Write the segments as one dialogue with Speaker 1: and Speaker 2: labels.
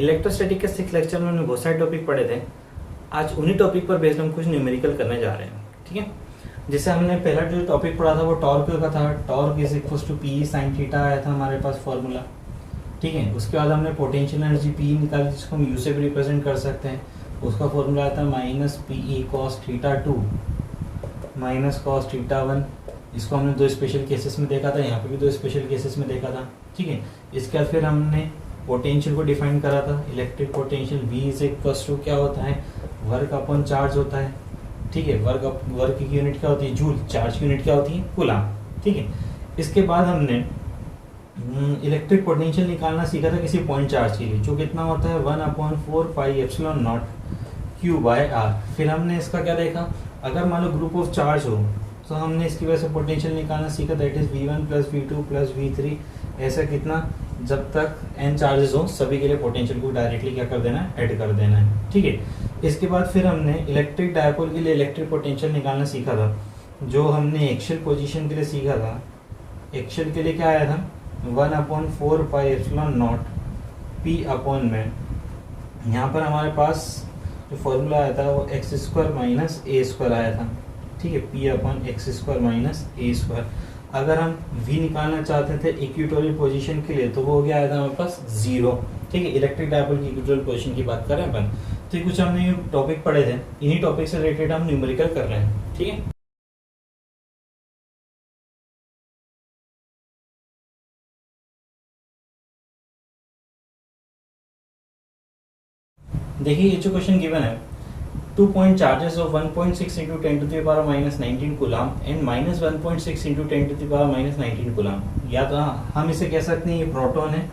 Speaker 1: Electrostatic के 6 lecture में हमने बहुत सारे टॉपिक पढ़े थे। आज उन्हीं टॉपिक पर बेस्ड हम कुछ न्यूमेरिकल करने जा रहे हैं, ठीक है। जैसे हमने पहला जो टॉपिक पढ़ा था वो टॉर्क का था। Torque is equal to P sine theta आया था हमारे पास फॉर्मूला, ठीक है। उसके बाद हमने पोटेंशियल एनर्जी पी निकाली जिसको हम यू से भी रिप्रेजेंट कर सकते हैं। उसका फॉर्मूला आया था minus P E cos theta 2 minus cos theta 1। इसको हमने दो स्पेशल केसेस में देखा था, यहाँ पे भी दो स्पेशल केसेस में देखा था, ठीक है। इसके बाद फिर हमने पोटेंशियल को डिफाइन करा था। Electric potential V is equal to क्या होता है, वर्क अपॉन चार्ज होता है, ठीक है। वर्क की यूनिट क्या होती है, जूल। चार्ज की यूनिट क्या होती है, कूलम, ठीक है। इसके बाद हमने इलेक्ट्रिक पोटेंशियल निकालना सीखा था किसी पॉइंट चार्ज के लिए, जो कितना होता है 1/4 pi epsilon naught Q by R। फिर हमने इसका क्या देखा, अगर मान लो ग्रुप ऑफ चार्ज हो तो हमने इसकी वजह से पोटेंशियल निकालना सीखा, that is V1 plus V2 plus V3। ऐसा कितना, जब तक n चार्जेस हो सभी के लिए पोटेंशियल को डायरेक्टली क्या कर देना है, ऐड कर देना है, ठीक है। इसके बाद फिर हमने इलेक्ट्रिक डायपोल के लिए इलेक्ट्रिक पोटेंशियल निकालना सीखा था, जो हमने एक्सियल पोजीशन के लिए सीखा था। एक्सियल के लिए क्या आया था 1/4 pi epsilon not P upon में। यहाँ पर हमारे पास जो फॉर्मूला आया था वो x² माइनस a² आया था, ठीक है। P upon x² minus a²। अगर हम V निकालना चाहते थे इक्वेटोरियल पोजीशन के लिए तो वो हो गया आया था हमारे पास 0, ठीक है। इलेक्ट्रिक डायपोल की इक्वेटोरियल पोजीशन की बात कर रहे हैं अपन। तो ये कुछ हमने टॉपिक पढ़े थे, इन्हीं टॉपिक से रिलेटेड हम न्यूमेरिकल कर रहे हैं, ठीक है। देखिए ये जो क्वेश्चन गिवन है, 2 point charges of 1.6 into 10 to the power minus 19 coulomb and minus 1.6 into 10 to the power minus 19 coulomb. या तो हम इसे कह सकते हैं ये प्रोटॉन है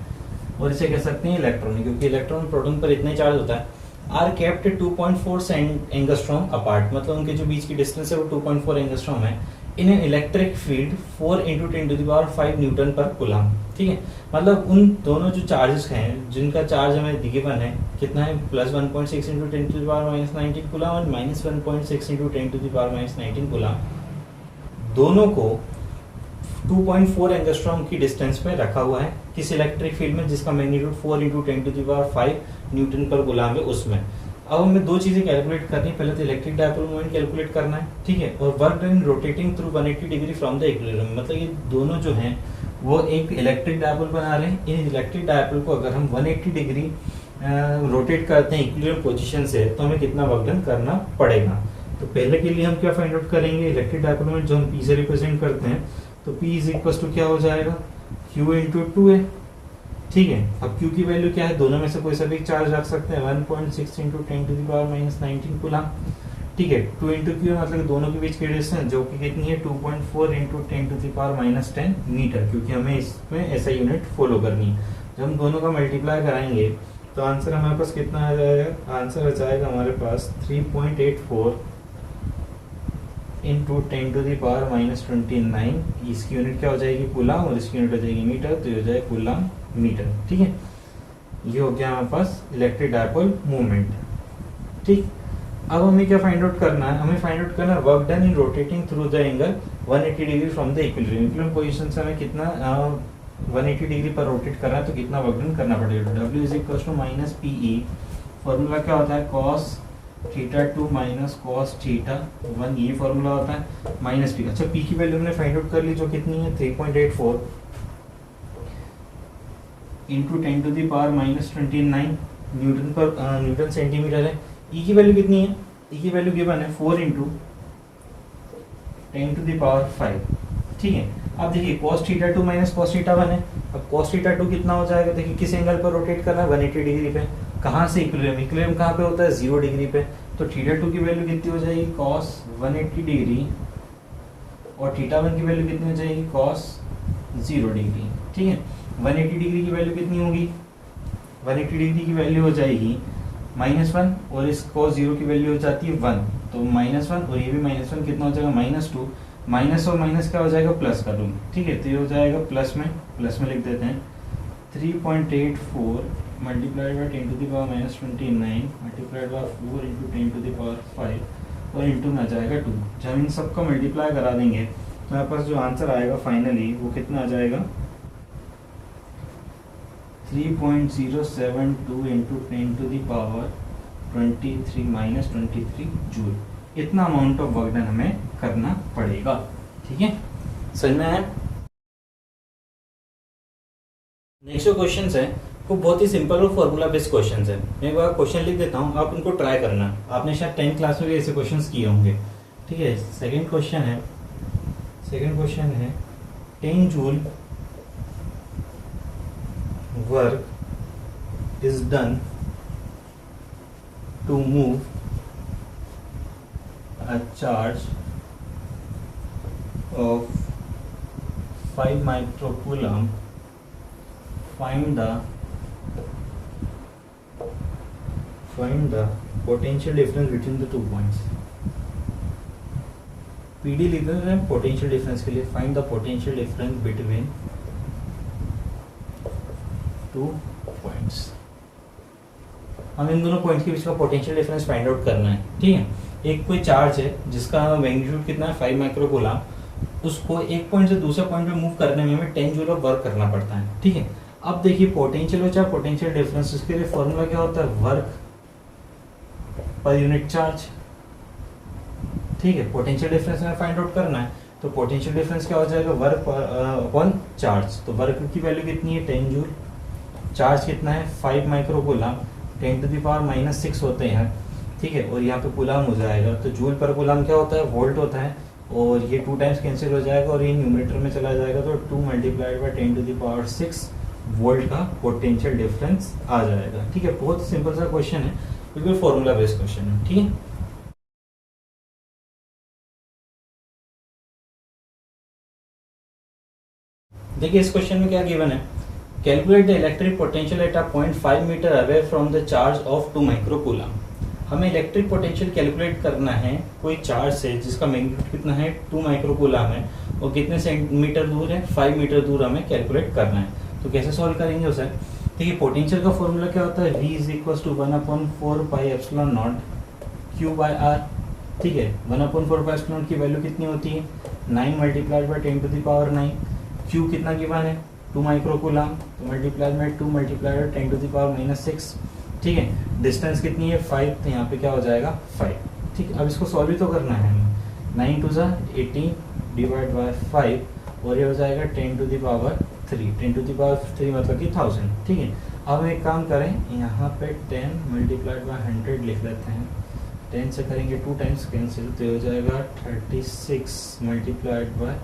Speaker 1: और इसे कह सकते हैं इलेक्ट्रॉन है, क्योंकि इलेक्ट्रॉन प्रोटॉन पर इतना चार्ज होता है। आर केप्ट 2.4 एंगस्ट्रॉम अपार्ट, मतलब उनके जो बीच की डिस्टेंस है वो 2.4 एंगस्ट्रॉम है। इन an electric field 4 into 10 to the power 5 Newton पर कूलम, ठीक है। मतलब उन दोनों जो चार्जेस हैं जिनका चार्ज हमें गिवन है कितना है, plus 1.6 into 10 to the power minus 19 coulomb और minus 1.6 into 10 to the power minus 19 coulomb, दोनों को 2.4 एंगस्ट्रॉम की डिस्टेंस पे रखा हुआ है किस इलेक्ट्रिक फील्ड में जिसका magnitude 4 into 10 to the power 5 Newton पर कूलम है उसमें। अब हमें दो चीजें कैलकुलेट करनी है, पहले तो इलेक्ट्रिक डायपोल मोमेंट कैलकुलेट करना है, ठीक है, और work done rotating through 180 degree from the equilibrium. मतलब ये दोनों जो हैं वो एक इलेक्ट्रिक डायपोल बना रहे हैं। इन इलेक्ट्रिक डायपोल को अगर हम 180 डिग्री रोटेट करते हैं इक्विलिब्रियम पोजीशन से तो हमें कितना वर्क डन करना पड़ेगा। तो पहले के लिए हम क्या फाइंड आउट करेंगे, इलेक्ट्रिक डायपोल मोमेंट जो हम P से रिप्रेजेंट करते हैं, तो P इज इक्वल टू क्या हो जाएगा, Q into 2 है, ठीक है। अब Q की वैल्यू क्या है, दोनों में से कोई सा भी चार्ज रख सकते हैं, 1.6 into 10 to the power minus 19 coulomb, ठीक है। 2 into Q मतलब दोनों के बीच की डिस्टेंस जो कि कितनी है 2.4 into 10 to the power minus 10 metre, क्योंकि हमें इसमें ऐसा यूनिट फॉलो करनी है। जब हम दोनों का मल्टीप्लाई कराएंगे तो आंसर हमारे पास कितना आ जाएगा, आंसर आ जाएगा हमारे पास 3.84 into 10 to the power minus 29। इसकी यूनिट क्या हो जाएगी, कूलम, और इसकी यूनिट हो जाएगी मीटर, तो ये हो जाएगा कूलम मीटर, ठीक है। ये हो गया हमारे पास इलेक्ट्रिक डायपोल मूवमेंट, ठीक। अब हमें क्या फाइंड आउट करना है, हमें फाइंड आउट करना है work done in rotating through the angle 180 degree from the equilibrium. Equilibrium position से हमें कितना 180 डिग्री पर रोटेट करना है तो कितना वर्क डन करना पड़ेगा। W is equal to minus PE, formula क्या होता है cos theta 2 minus cos theta 1, ये फॉर्मूला होता है माइनस P। अच्छा P की वैल्यू हमने फाइंड आउट कर ली जो कितनी है 3.84 into 10 to the power minus 29 newton पर न्यूटन सेंटीमीटर है। E की वैल्यू कितनी है, E की वैल्यू गिवन है 4 into 10 to the power 5, ठीक है। अब देखिए cos theta 2 minus cos theta 1 है। अब cos थीटा 2 कितना हो जाएगा, देखिए किस एंगल पर रोटेट करना है 180 डिग्री पे। कहाँ से, इक्विलिब्रियम। इक्विलिब्रियम कहाँ पे होता है 0 डिग्री पे, तो थीटा 2 की वैल्यू कितनी हो जाएगी cos 180 डिग्री और थीटा 1 की वैल्यू कितनी हो जाएगी cos 0 डिग्री, ठीक है। 180 डिग्री की वैल्यू कितनी होगी, 180 डिग्री की वैल्यू हो जाएगी -1 और इस cos 0 की वैल्यू हो जाती है 1, तो -1 और ये भी -1 कितना हो जाएगा -2। माइनस और माइनस क्या हो जाएगा, प्लस कर दूंगी, ठीक है। तो ये हो जाएगा प्लस में लिख देते हैं 3.84 multiplied by 10 to the power minus 29 multiplied by 4 into 10 to the power 5 और इंटू में आ जाएगा 2। जब इन सबका मल्टीप्लाई करा देंगे तो हमारे पास जो आंसर आएगा फाइनली वो कितना आ जाएगा 3.072 इंटू 10⁻23 माइनस 23 जूल, इतना अमाउंट ऑफ वर्क डन हमें करना पड़ेगा। ठीक है, समझ में आया? नेक्स्ट जो क्वेश्चन है वो बहुत ही सिंपल और फॉर्मूला बेस्ड क्वेश्चन है। मैं एक बार क्वेश्चन लिख देता हूँ, आप उनको ट्राई करना। आपने शायद 10th क्लास में भी ऐसे क्वेश्चन किए होंगे। ठीक है, सेकंड क्वेश्चन है 10 joule work is done to move a charge of 5 microcoulomb. Find the potential difference between the 2 points. PD लिख रहे हैं पोटेंशियल डिफरेंस के लिए। Find the potential difference between 2 points. हम इन दोनों पॉइंट्स के बीच का पोटेंशियल डिफरेंस फाइंड आउट करना है। ठीक है, एक कोई चार्ज है जिसका मैग्नीट्यूड कितना है 5 माइक्रोकूलम, उसको एक पॉइंट से दूसरे पॉइंट पे मूव करने में हमें 10 जूल ऑफ वर्क करना पड़ता है। ठीक है, अब देखिए पोटेंशियल हो चाहे पोटेंशियल डिफरेंस, इसके लिए फॉर्मूला क्या होता है, वर्क पर यूनिट चार्ज। ठीक है, पोटेंशियल डिफरेंस हमें फाइंड आउट करना है, तो पोटेंशियल डिफरेंस क्या हो जाएगा, वर्क अपॉन चार्ज। तो वर्क की वैल्यू कितनी है 10 जूल, चार्ज कितना है 5 माइक्रोकूलम, 10⁻⁻6 होते हैं। ठीक है, और यहाँ पे कूलम हो जाएगा, तो जूल पर कूलम क्या होता है, वोल्ट होता है, और ये 2 टाइम्स कैंसिल हो जाएगा और ये न्यूमरेटर में चला जाएगा, तो 2 मल्टीप्लाइड बाय 10⁻6 वोल्ट का पोटेंशियल डिफरेंस आ जाएगा। ठीक है, बहुत सिंपल सा क्वेश्चन है, बिल्कुल फॉर्मूला बेस्ड क्वेश्चन है। ठीक है, देखिए इस क्वेश्चन में क्या गिवन है, calculate the electric potential at a point 5 metre away from the charge of 2 microcoulomb. हमें इलेक्ट्रिक पोटेंशियल कैलकुलेट करना है कोई चार्ज से जिसका मैग्नीट्यूड कितना है 2 माइक्रोकूलम है, और कितने सेंटीमीटर दूर है 5 मीटर दूर हमें कैलकुलेट करना है। तो कैसे सॉल्व करेंगे उसे, देखिए पोटेंशियल का फॉर्मूला क्या होता है, V is equal to 1/4 pi epsilon naught Q by R। ठीक है, 1/4 पाई एप्सिलॉन की वैल्यू कितनी होती है 9 मल्टीप्लाइड बाय 10⁻9। Q कितना गिवन है 2 माइक्रोकूलम, तो मल्टीप्लाइड में 2 मल्टीप्लाइड 10⁻6। ठीक है, डिस्टेंस कितनी है 5, तो यहाँ पे क्या हो जाएगा 5। ठीक है, अब इसको सॉल्व ही तो करना है हमें, 9 2 18 डिवाइड बाय 5, और ये हो जाएगा 10⁻3, 10⁻3 मतलब कि 1000। ठीक है, अब एक काम करें, यहाँ पे 10 मल्टीप्लाइड बाय 100 लिख लेते हैं, 10 से करेंगे 2 टाइम्स कैंसिल, तो हो जाएगा 36 मल्टीप्लाइड बाय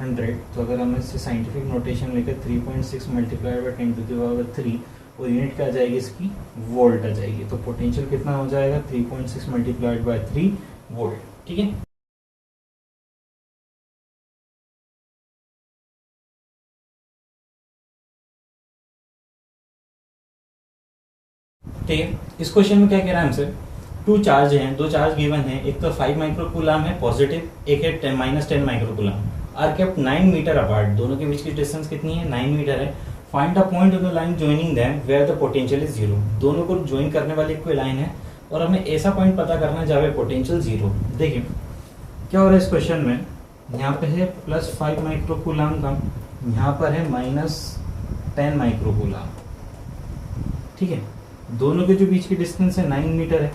Speaker 1: 100। तो अगर हम इससे साइंटिफिक नोटेशन लेकर 3.6 मल्टीप्लाइड बाय 10⁻3, और यूनिट क्या आ जाएगी इसकी, वोल्ट आ जाएगी। तो पोटेंशियल कितना हो जाएगा 3.6 मल्टीप्लाइड बाय 3 वोल्ट। ठीक है, ठीक है, इस क्वेश्चन में क्या कह रहा है हमसे, 2 चार्ज हैं, 2 चार्ज गिवन है, एक तो 5 माइक्रोकूलम है पॉजिटिव, एक है -10 microcoulomb, are kept 9 metre apart, दोनों के बीच की डिस्टेंस कितनी है 9 मीटर है। Find the point of the line joining them where the potential is 0। दोनों को ज्वाइन करने वाली कोई लाइन है, और हमें ऐसा पॉइंट पता करना है जहाँ पे पोटेंशियल 0। देखिए क्या हो रहा है इस क्वेश्चन में, यहाँ पे है +5 माइक्रोकूलम का, यहाँ पर है -10 माइक्रोकूलम। ठीक है, दोनों के जो बीच की डिस्टेंस है 9 मीटर है।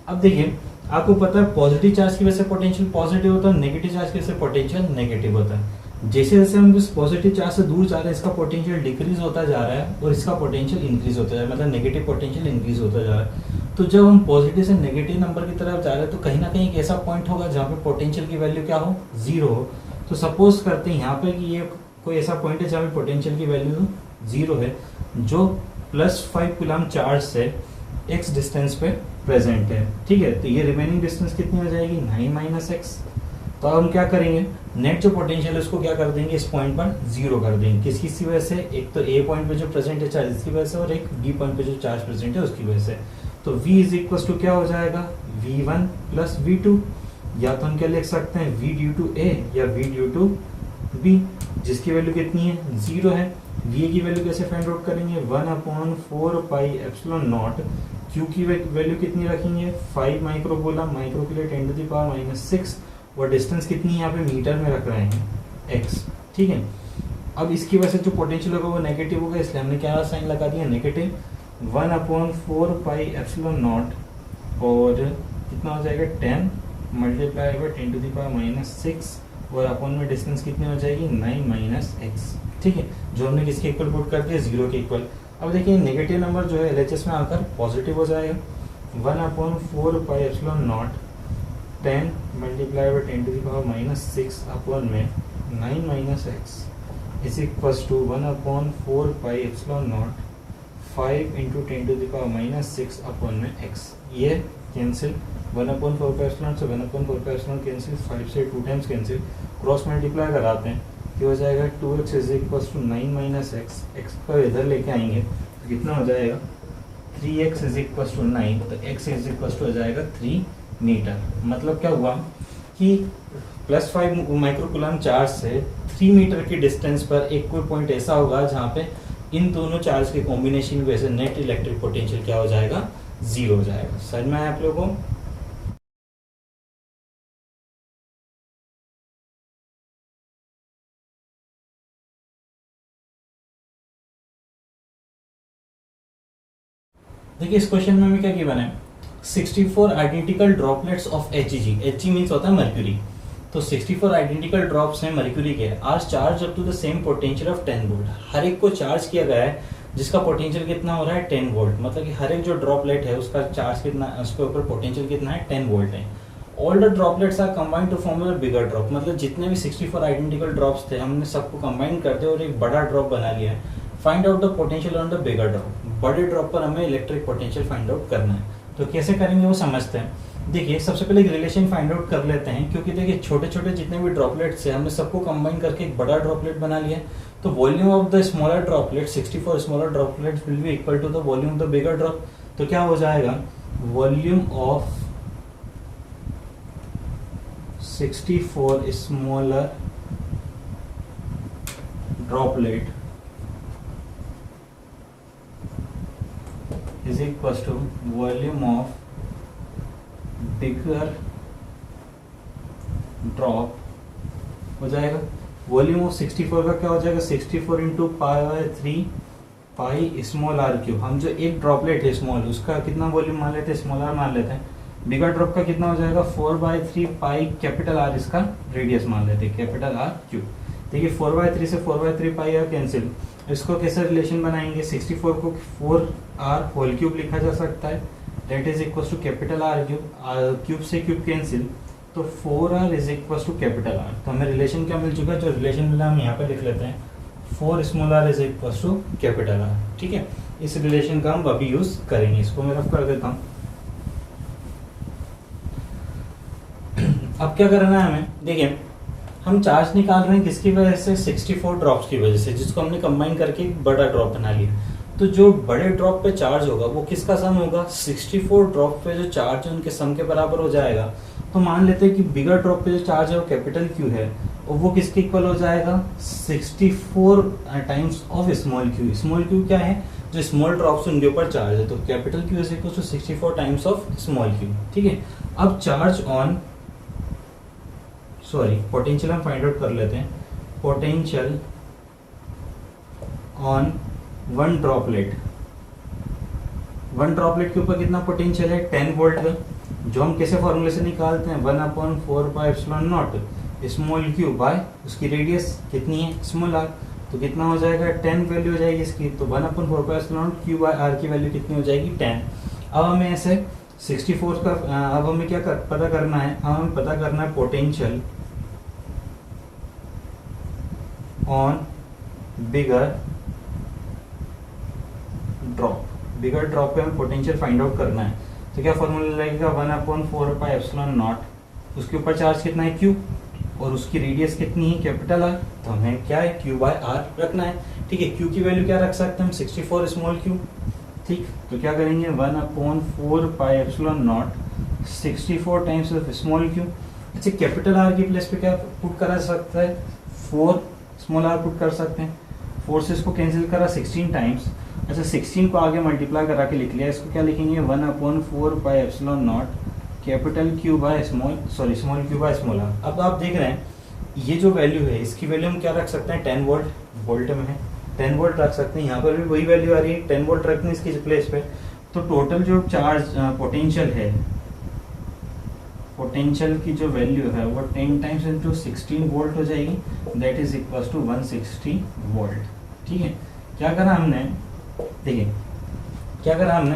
Speaker 1: अब देखिए आपको पता है पॉजिटिव चार्ज की वजह से पोटेंशियल पॉजिटिव होता है, नेगेटिव चार्ज की वजह से पोटेंशियल नेगेटिव होता है। जैसे जैसे हम इस पॉजिटिव चार्ज से दूर जा रहे हैं, इसका पोटेंशियल डिक्रीज होता जा रहा है और इसका पोटेंशियल इंक्रीज होता जा रहा है, मतलब नेगेटिव पोटेंशियल इंक्रीज होता जा रहा है। तो जब हम पॉजिटिव से नेगेटिव नंबर की तरफ जा रहे हैं, तो कहीं ना कहीं एक ऐसा पॉइंट होगा जहाँ पे पोटेंशियल की वैल्यू क्या हो 0 हो। तो सपोज करते हैं यहाँ पे कि ये कोई ऐसा पॉइंट है जहाँ पे पोटेंशियल की वैल्यू 0 है, जो +5 कूलम चार्ज से x डिस्टेंस पे प्रेजेंट है। ठीक है, तो ये रिमेनिंग डिस्टेंस कितनी हो जाएगी 9 - x। तो अब हम क्या करेंगे, नेट जो पोटेंशियल है उसको क्या कर देंगे, इस पॉइंट पर 0 कर देंगे। किसकी वजह से, एक तो ए पॉइंट पे जो प्रेजेंट है चार्ज इसकी वजह से, और एक बी पॉइंट पे जो चार्ज प्रेजेंट है उसकी वजह से। तो v इज इक्वल टू क्या हो जाएगा v1 + v2, या तो हम क्या लिख सकते हैं v ड्यू टू a या v ड्यू टू b, जिसकी वैल्यू कितनी है 0 है। v की वैल्यू कैसे फाइंड आउट करेंगे, 1/4 पाई एप्सिलॉन नॉट। q की वैल्यू कितनी रखेंगे 5 माइक्रोकूलम, माइक्रो के लिए 10⁻⁻6, और डिस्टेंस कितनी यहाँ पे मीटर में रख रहे हैं x। ठीक है, अब इसकी वजह से जो पोटेंशियल होगा वो नेगेटिव होगा, इसलिए हमने क्या साइन लगा दिया, नेगेटिव 1/4 पाई एप्सिलॉन नॉट, और कितना हो जाएगा 10 मल्टीप्लाई बाई 10⁻⁻6, और अपॉन में डिस्टेंस कितनी हो जाएगी 9 - x। ठीक है, जो हमने किसके इक्वल पुट कर दिया, 0 के इक्वल। अब देखिए नेगेटिव नंबर जो है LHS में आकर पॉजिटिव हो जाएगा, 1/4 pi epsilon naught 10 multiply by 10⁻⁻6 upon में 9 - x is equals to 1/4 pi epsilon naught 5 × 10⁻⁻6 upon में x। ये कैंसिल, 1/4 पाई एप्सिलॉन से 1/4 पाई एप्सिलॉन कैंसिल, 5 से 2 टाइम्स कैंसिल, क्रॉस मल्टीप्लाई कराते हैं कि हो जाएगा 2x is equals to 9 - x, x को इधर लेके आएंगे तो कितना हो जाएगा 3x इज इक्वल्स टू 9, तो x इज इक्वल्स टू हो जाएगा 3 मीटर। मतलब क्या हुआ कि +5 माइक्रोकूलम चार्ज से 3 मीटर की डिस्टेंस पर एक कोई पॉइंट ऐसा होगा जहाँ पे इन दोनों चार्ज के कॉम्बिनेशन की वजह से नेट इलेक्ट्रिक पोटेंशियल क्या हो जाएगा, 0 हो जाएगा। समझ में आया आप लोगों को? देखिए इस क्वेश्चन में हमें क्या गिवन है, 64 identical droplets of Hg, Hg means होता है मर्क्यूरी, तो 64 आइडेंटिकल ड्रॉप्स हैं मर्क्यूरी के, are charge up to the same potential of 10 volt. हर एक को चार्ज किया गया है जिसका पोटेंशियल कितना हो रहा है 10 वोल्ट, मतलब कि हर एक जो ड्रॉपलेट है उसका चार्ज कितना, उसके ऊपर पोटेंशियल कितना है 10 वोल्ट है। All the droplets are combined to form a bigger drop, मतलब जितने भी 64 आइडेंटिकल ड्रॉप्स थे हमने सबको कंबाइन कर दिया और एक बड़ा ड्रॉप बना लिया है। Find out the potential on the bigger drop, बड़े ड्रॉप पर हमें इलेक्ट्रिक पोटेंशियल फाइंड आउट करना है। तो कैसे करेंगे वो समझते हैं। देखिए सबसे पहले एक रिलेशन फाइंड आउट कर लेते हैं, क्योंकि देखिए छोटे छोटे जितने भी ड्रॉपलेट्स हैं हमने सबको कंबाइन करके एक बड़ा ड्रॉपलेट बना लिया है। तो volume of the smaller droplet, 64 smaller droplets will be equal to the volume of the bigger drop. तो क्या हो जाएगा, volume of 64 smaller droplet is equals to volume of bigger drop हो जाएगा। वॉल्यूम ऑफ 64 का क्या हो जाएगा, 64 into π/3 pi small r cube. हम जो एक ड्रॉपलेट है स्मॉल, उसका कितना वॉल्यूम मान लेते हैं, स्मॉल आर मान लेते हैं। बिगर ड्रॉप का कितना हो जाएगा 4/3 पाई कैपिटल आर, इसका रेडियस मान लेते हैं कैपिटल आर क्यूब। देखिए 4/3 से 4/3 पाई आर कैंसिल, इसको कैसे रिलेशन बनाएंगे, 64 को 4r होल क्यूब लिखा जा सकता है, that is equal to capital R cube, cube से क्यूब कैंसिल, तो 4r is equal to capital R. तो हमें रिलेशन क्या मिल चुका है, जो रिलेशन मिला हम यहाँ पे लिख लेते हैं, 4 small r is equal to capital R. ठीक है, इस रिलेशन का हम अभी यूज करेंगे, इसको मैं रफ कर देता हूँ। अब क्या करना है हमें, देखिए हम चार्ज निकाल रहे हैं किसकी वजह से, 64 ड्रॉप्स की वजह से, जिसको हमने कंबाइन करके एक बड़ा ड्रॉप बना लिया। तो जो बड़े ड्रॉप पे चार्ज होगा वो किसका सम होगा, 64 ड्रॉप पे जो चार्ज है उनके सम के बराबर हो जाएगा। तो मान लेते हैं कि बिगर ड्रॉप पे जो चार्ज है वो कैपिटल क्यू है, और वो किसके इक्वल हो जाएगा, 64 times of small Q. Small Q क्या है, जो स्मॉल ड्रॉप्स उनके ऊपर चार्ज है, तो capital Q is equal to 64 times of small q. ठीक है, अब चार्ज ऑन पोटेंशियल हम फाइंड आउट कर लेते हैं। पोटेंशियल ऑन वन ड्रॉपलेट के ऊपर कितना पोटेंशियल है, 10 वोल्ट का, जो हम कैसे फॉर्मूले से निकालते हैं, 1/4 pi epsilon naught small q by उसकी रेडियस कितनी है स्मॉल आर, तो कितना हो जाएगा 10 वैल्यू हो जाएगी इसकी, तो 1/4 pi epsilon naught Q by R की वैल्यू कितनी हो जाएगी 10। अब हमें ऐसे 64 का अब हमें क्या पता करना है, हमें पता करना है पोटेंशियल ऑन बिगर ड्रॉप पे हमें पोटेंशियल फाइंड आउट करना है। तो क्या फॉर्मूला लगेगा, 1/4 पाई एप्सिलॉन नॉट, उसके ऊपर चार्ज कितना है क्यू, और उसकी रेडियस कितनी है कैपिटल आर, तो हमें क्या है क्यू बाय आर रखना है। ठीक है, क्यू की वैल्यू क्या रख सकते हैं हम, 64 स्मॉल क्यू। ठीक, तो क्या करेंगे 1/4 pi epsilon not 64 times of small Q. अच्छा, कैपिटल आर की प्लेस पे क्या पुट करा सकता है, 4 स्मॉल आर पुट कर सकते हैं, 4 से इसको कैंसिल करा 16 टाइम्स। अच्छा, 16 को आगे मल्टीप्लाई करा के लिख लिया, इसको क्या लिखेंगे 1/4 pi epsilon naught capital Q by small q by small r. अब आप देख रहे हैं ये जो वैल्यू है इसकी वैल्यू हम क्या रख सकते हैं, 10 वोल्ट, वोल्ट में है 10 वोल्ट रख सकते हैं, यहाँ पर भी वही वैल्यू आ रही है 10 वोल्ट रखने इसकी प्लेस पे। तो टोटल जो चार्ज पोटेंशियल है, पोटेंशियल की जो वैल्यू है वो 10 टाइम्स इंटू 16 वोल्ट हो जाएगी, that is equal to 160 volt. ठीक है, क्या करा हमने, देखिए क्या करा हमने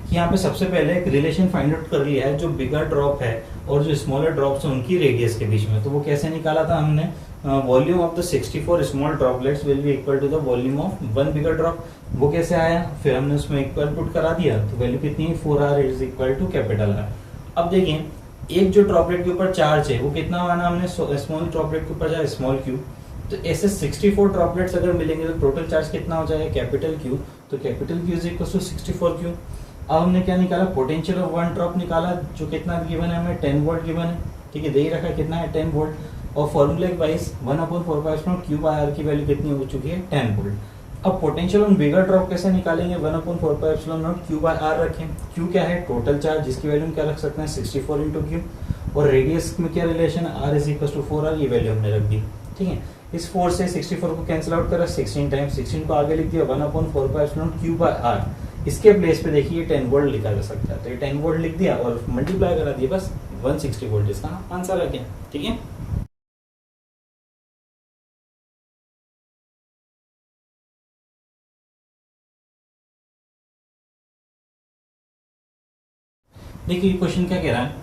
Speaker 1: कि यहाँ पे सबसे पहले एक रिलेशन फाइंड आउट कर लिया है जो बिगर ड्रॉप है और जो स्मॉलर ड्रॉप्स हैं उनकी रेडियस के बीच में। तो वो कैसे निकाला था हमने, volume of the 64 small droplets will be equal to the volume of 1 bigger drop. वो कैसे आया, फिर हमने उसमें इक्वल पुट करा दिया, तो वैल्यू कितनी है 4r is equal to capital R। अब देखिए एक जो ड्रॉपलेट के ऊपर चार्ज है वो कितना माना हमने, स्मॉल ड्रॉपलेट के ऊपर चार्ज स्मॉल क्यू, तो ऐसे 64 ड्रॉपलेट्स अगर मिलेंगे तो टोटल चार्ज कितना हो जाएगा कैपिटल क्यू, तो capital Q is equal to 64 Q. अब हमने क्या निकाला, पोटेंशियल ऑफ 1 ड्रॉप निकाला जो कितना गिवन है हमें 10 वोल्ट गिवन है। ठीक है, दे ही रखा कितना है 10 वोल्ट, और फॉर्मूले वाइज 1/4 क्यू बाय आर की वैल्यू कितनी हो चुकी है 10 वोल्ट। अब पोटेंशियल ऑन बिगर ड्रॉप कैसे निकालेंगे, 1/4 क्यू बाय आर रखें, क्यू क्या है टोटल चार्ज जिसकी वैल्यू क्या रख सकते हैं 64 इंटू क्यू, और रेडियस में क्या रिलेशन है are is equal to 4r, ये वैल्यू हमने रख दी। ठीक है, इस 4 से 64 को कैंसिल आउट करा 16 टाइम्स, 16 को आगे लिख दिया 1/4 क्यू बाय आर, इसके प्लेस पे देखिए 10 वोल्ट लिखा जा सकता है, तो ये 10 वोल्ट लिख दिया और मल्टीप्लाई करा दिया, बस 160 वोल्ट इसका आंसर आ गया। ठीक है, देखिए क्वेश्चन क्या कह रहा है,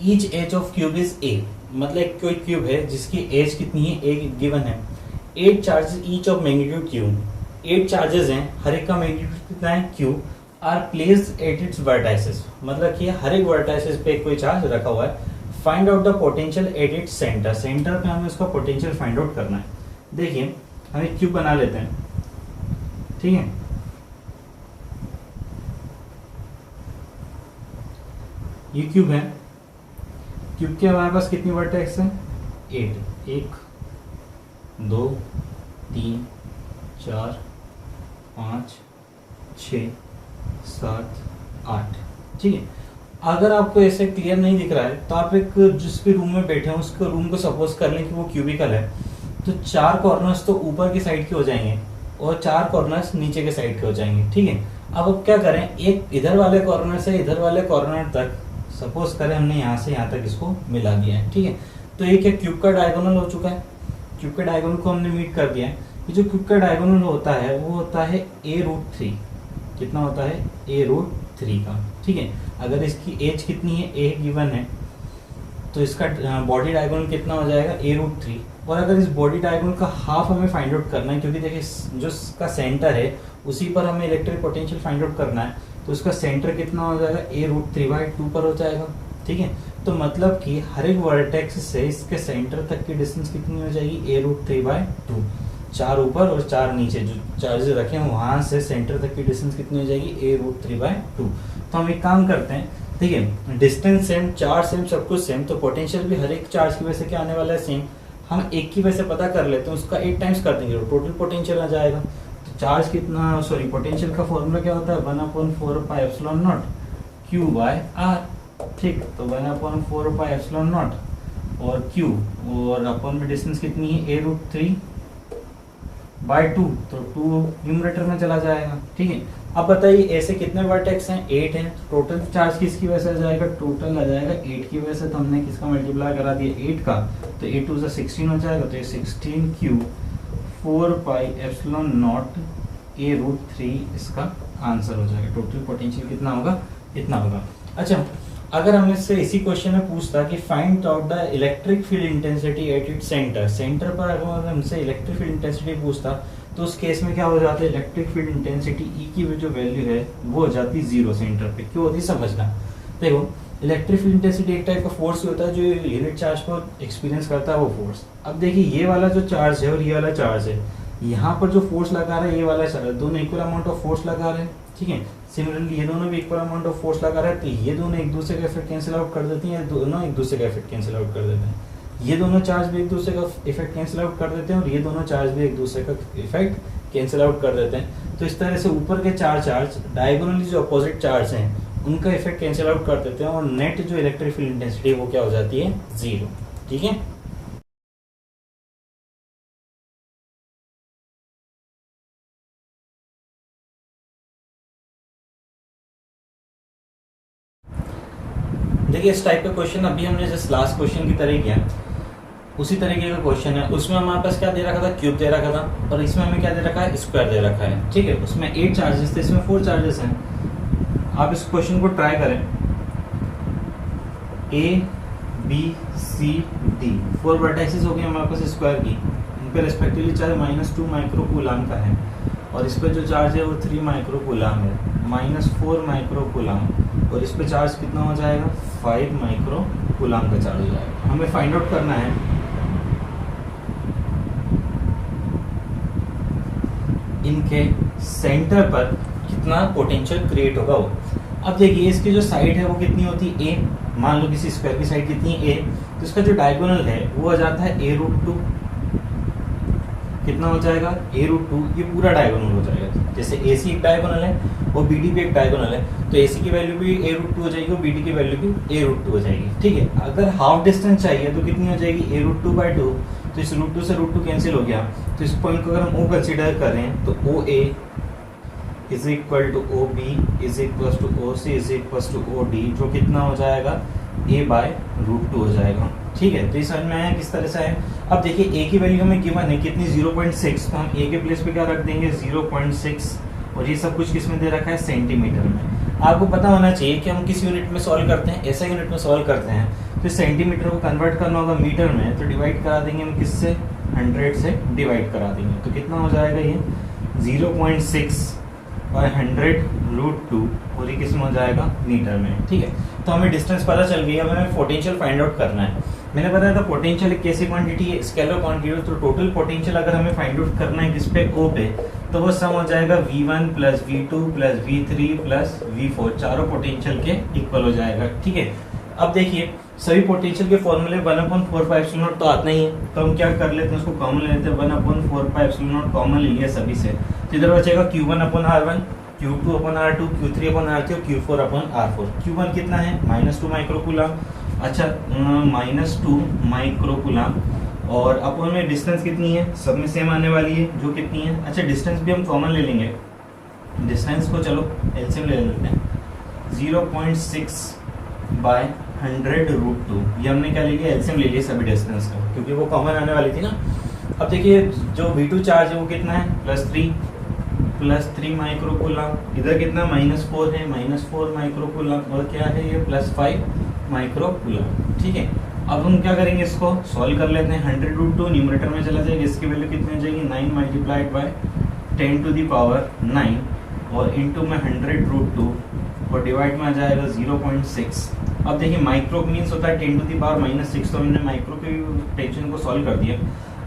Speaker 1: each edge of cube is a, मतलब कोई क्यूब है जिसकी एज कितनी है ए गिवन है, 8 charges each of magnitude Q, 8 charges हैं, हर एक का मैग्नीट्यूड कितना है Q, are placed at its vertices, मतलब कि हर एक वर्टाइसेस पे कोई चार्ज रखा हुआ है। Find out the potential at its centre, centre पे हमें उसका पोटेंशियल फाइंड आउट करना है। देखिए हम एक क्यूब बना लेते हैं, ठीक है, ये क्यूब है, क्यूब के हमारे पास कितनी वर्टेक्स है 8, 1 2 3 4 5 6 7 8। ठीक है, अगर आपको ऐसे क्लियर नहीं दिख रहा है तो आप एक जिस भी रूम में बैठे हैं उसके रूम को सपोज कर लें कि वो क्यूबिकल है, तो 4 कॉर्नर्स तो ऊपर की साइड के हो जाएंगे और 4 कॉर्नर्स नीचे के साइड के हो जाएंगे। ठीक है, अब क्या करें, एक इधर वाले कॉर्नर से इधर वाले कॉर्नर तक सपोज करें हमने यहाँ से यहाँ तक इसको मिला दिया है। ठीक है, तो एक है क्यूब का डायगोनल हो चुका है, क्यूब के डायगोनल को हमने मीट कर दिया है। ये जो क्यूब का डायगोनल होता है वो होता है a√3, कितना होता है a√3 का। ठीक है, अगर इसकी एज कितनी है a गिवन है तो इसका बॉडी डायगोनल कितना हो जाएगा a√3, और अगर इस बॉडी डायगोनल का हाफ हमें फाइंड आउट करना है, क्योंकि देखिए जो इसका सेंटर है उसी पर हमें इलेक्ट्रिक पोटेंशियल फाइंड आउट करना है, तो उसका सेंटर कितना हो जाएगा a√3/2 पर हो जाएगा। ठीक है, तो मतलब कि हर एक वर्टेक्स से इसके सेंटर तक की डिस्टेंस कितनी हो जाएगी a√3/2, 4 ऊपर और 4 नीचे जो चार्जेस रखे हैं वहां से सेंटर तक की डिस्टेंस कितनी हो जाएगी a√3/2। तो हम एक काम करते हैं, ठीक है, डिस्टेंस सेम, चार्ज सेम, सब कुछ सेम, तो पोटेंशियल भी हर एक चार्ज की वजह से क्या आने वाला है सेम। हम एक की वजह से पता कर लेते हैं, उसका 8 टाइम्स कर देंगे तो टोटल पोटेंशियल आ जाएगा। तो चार्ज कितना, सॉरी पोटेंशियल का फॉर्मूला क्या होता है 1/4πε0 क्यू बाय आर। ठीक, तो 1/4πε0 और क्यू और अपन में डिस्टेंस कितनी है a√3/2, तो 2 न्यूमरेटर में चला जाएगा। ठीक है, अब बताइए ऐसे कितने वर्टेक्स हैं 8 हैं, टोटल चार्ज किसकी वजह से आ जाएगा, टोटल आ जाएगा 8 की वजह से, तो हमने किसका मल्टीप्लाई करा दिया 8 का, तो 8 2 से 16 हो जाएगा, तो ये 16 क्यू 4πε0 a√3 इसका आंसर हो जाएगा। टोटल पोटेंशियल कितना होगा, इतना होगा। अच्छा, अगर हम इससे इसी क्वेश्चन में पूछता कि find out the electric field intensity at it centre, centre पर अगर हमसे इलेक्ट्रिक फील्ड इंटेंसिटी पूछता तो उस केस में क्या हो जाता है, इलेक्ट्रिक फील्ड इंटेंसिटी ई की जो वैल्यू है वो हो जाती 0 सेंटर पे। क्यों होती समझना, देखो इलेक्ट्रिक फील्ड इंटेंसिटी एक टाइप का फोर्स होता है जो यूनिट चार्ज को एक्सपीरियंस करता है वो फोर्स। अब देखिए ये वाला जो चार्ज है और ये वाला चार्ज है, यहाँ पर जो फोर्स लगा रहा है ये वाला चार्ज, दोनों इक्वल अमाउंट ऑफ फोर्स लगा रहे हैं। ठीक है, सिमिलरली ये दोनों भी इक्वल अमाउंट ऑफ फोर्स लगा रहे हैं, तो ये दोनों एक दूसरे का इफेक्ट कैंसिल आउट कर देती हैं, दोनों एक दूसरे का इफेक्ट कैंसिल आउट कर देते हैं। ये दोनों चार्ज भी एक दूसरे का इफेक्ट कैंसिल आउट कर देते हैं और ये दोनों चार्ज भी एक दूसरे का इफेक्ट कैंसिल आउट कर देते हैं। तो इस तरह से ऊपर के 4 चार्ज डायगोनली जो अपोजिट चार्ज हैं उनका इफेक्ट कैंसिल आउट कर देते हैं और नेट जो इलेक्ट्रिक फील्ड इंटेंसिटी वो क्या हो जाती है 0। ठीक है। देखिए इस टाइप का क्वेश्चन अभी हमने जस्ट लास्ट क्वेश्चन की तरह किया, उसी तरीके का क्वेश्चन है। उसमें हमारे पास क्या दे रखा था, क्यूब दे रखा था, और इसमें हमें क्या दे रखा है, स्क्वायर दे रखा है। ठीक है, उसमें 8 चार्जेस थे, इसमें 4 चार्जेस हैं। आप इस क्वेश्चन को ट्राई करें, A B C D 4 vertices हो गई हमारे पास स्क्वायर की, इन पे रेस्पेक्टिवली चार्ज -2 माइक्रो कूलाम का है, और इस पे जो चार्ज है वो 3 माइक्रो कूलाम है, -4 माइक्रो कूलाम, और इस पे चार्ज कितना हो जाएगा, 5 माइक्रो कूलाम का चार्ज हो जाएगा। हमें फाइंड आउट करना है इनके सेंटर पर कितना पोटेंशियल क्रिएट होगा वो। अब देखिए इसकी जो साइड है वो कितनी होती है, ए, मान लो किसी स्क्वायर की साइड कितनी है, ए, तो इसका जो डायगोनल है वो आ जाता है a√2, कितना हो जाएगा, a√2, ये पूरा डायगोनल हो जाएगा। जैसे AC एक डायगोनल है और BD भी एक डायगोनल है, तो AC की वैल्यू भी a√2 हो जाएगी और BD की वैल्यू भी a√2 हो जाएगी। ठीक है, अगर हाफ डिस्टेंस चाहिए तो कितनी हो जाएगी, a√2/2, तो इस √2 से √2 कैंसिल हो गया, तो इस पॉइंट को अगर हम O कंसीडर कर रहे हैं तो OA is equal to OB is equal to OC is equal to OD, जो कितना हो जाएगा, a/√2 हो जाएगा। ठीक है, तो ये समझ में आया किस तरह से है। अब देखिए a की वैल्यू हमें गिवन है कितनी, 0.6, तो हम a के प्लेस पे क्या रख देंगे, 0.6, और ये सब कुछ किस में दे रखा है, सेंटीमीटर में। आपको पता होना चाहिए कि हम किस यूनिट में सॉल्व करते हैं, ऐसा यूनिट में सॉल्व करते हैं, तो सेंटीमीटर को कन्वर्ट करना होगा मीटर में, तो डिवाइड करा देंगे हम किससे, 100 से डिवाइड करा देंगे, तो कितना हो जाएगा ये 0.6 और 100√2, और ये किस में हो जाएगा, मीटर में। ठीक है, तो हमें डिस्टेंस पता चल गई, अब हमें पोटेंशियल फाइंड आउट करना है। मैंने बताया था पोटेंशियल एक कैसी क्वांटिटी है, स्केलर क्वांटिटी, तो टोटल पोटेंशियल अगर हमें फाइंड आउट करना है किस पे, O पे, तो वो सम हो जाएगा V1 + V2 + V3 + V4, चारों पोटेंशियल के इक्वल हो जाएगा। ठीक है, अब देखिए सभी पोटेंशियल के फॉर्मूले 1/4πε0 तो आता ही है, तो हम क्या कर लेते हैं, उसको कॉमन ले लेते हैं, 1/4πε0 कॉमन ले लिया सभी से, तो इधर बचेगा Q1/R1, Q2/R2, Q3/R3 और Q4/R4। Q1 कितना है, -2 माइक्रो कूलाम, अच्छा -2 माइक्रो कूलाम, और अपन में डिस्टेंस कितनी है, सब में सेम आने वाली है, जो कितनी है, अच्छा डिस्टेंस भी हम कॉमन ले लेंगे, डिस्टेंस को चलो एलसीएम ले लेते हैं, 0.6/100√2, ये हमने क्या ले लिया, एलसीएम ले लिया सभी डिस्टेंस का, क्योंकि वो कॉमन आने वाली थी ना। अब देखिए जो V2 चार्ज है वो कितना है, +3 माइक्रो कूलाम, इधर कितना -4 है, -4 माइक्रो कूलाम, और क्या है ये +5 माइक्रो कूलाम। ठीक है, अब हम क्या करेंगे, इसको सॉल्व कर लेते हैं, 100√2 न्यूमरेटर में चला जाएगा, इसकी वैल्यू कितनी हो जाएगी, 9 × 10⁹ और इंटू में 100√2 और डिवाइड में आ जाएगा 0.6। अब देखिए माइक्रो मीन्स होता है 10⁻⁻6, तो हमने माइक्रो के टेंशन को सॉल्व कर दिया।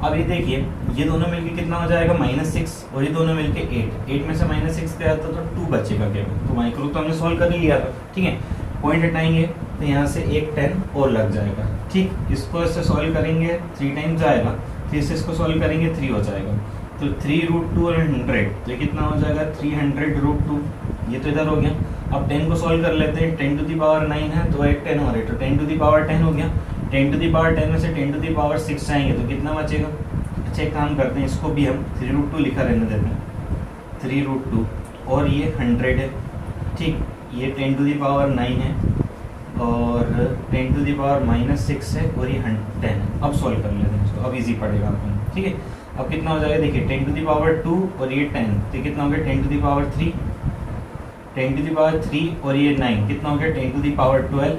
Speaker 1: अब ये देखिए ये दोनों मिलके कितना हो जाएगा, -6, और ये दोनों मिलके 8 में से -6 गया था तो 2 बचेगा केवल, तो माइक्रो तो हमने सॉल्व कर ही लिया था। ठीक है, पॉइंट हटाएंगे तो यहाँ से एक 10 और लग जाएगा। ठीक, इसको इससे सॉल्व करेंगे 3 टाइम्स जाएगा, फिर से इसको सॉल्व करेंगे 3 हो जाएगा, तो 3√2 और 100, तो ये कितना हो जाएगा 300√2, ये तो इधर हो गया। अब 10 को सॉल्व कर लेते हैं, 10⁹9 है तो एक 10 और है, तो 10⁻10 हो गया, 10⁻10 में से 10⁻6 जाएंगे तो कितना बचेगा। अच्छा एक काम करते हैं, इसको भी हम 3√2 लिखा रहने देते हैं, 3√2 और ये 100 है। ठीक, ये 10⁻9 है और 10⁻6 है और ये 10 है। अब सॉल्व कर लेते हैं इसको, अब इजी पड़ेगा अपन। ठीक है, अब कितना हो जाएगा, देखिए 10⁻2 और ये 10, तो कितना हो गया 10⁻3, 10⁻3 और ये 9, कितना हो गया 10⁻12,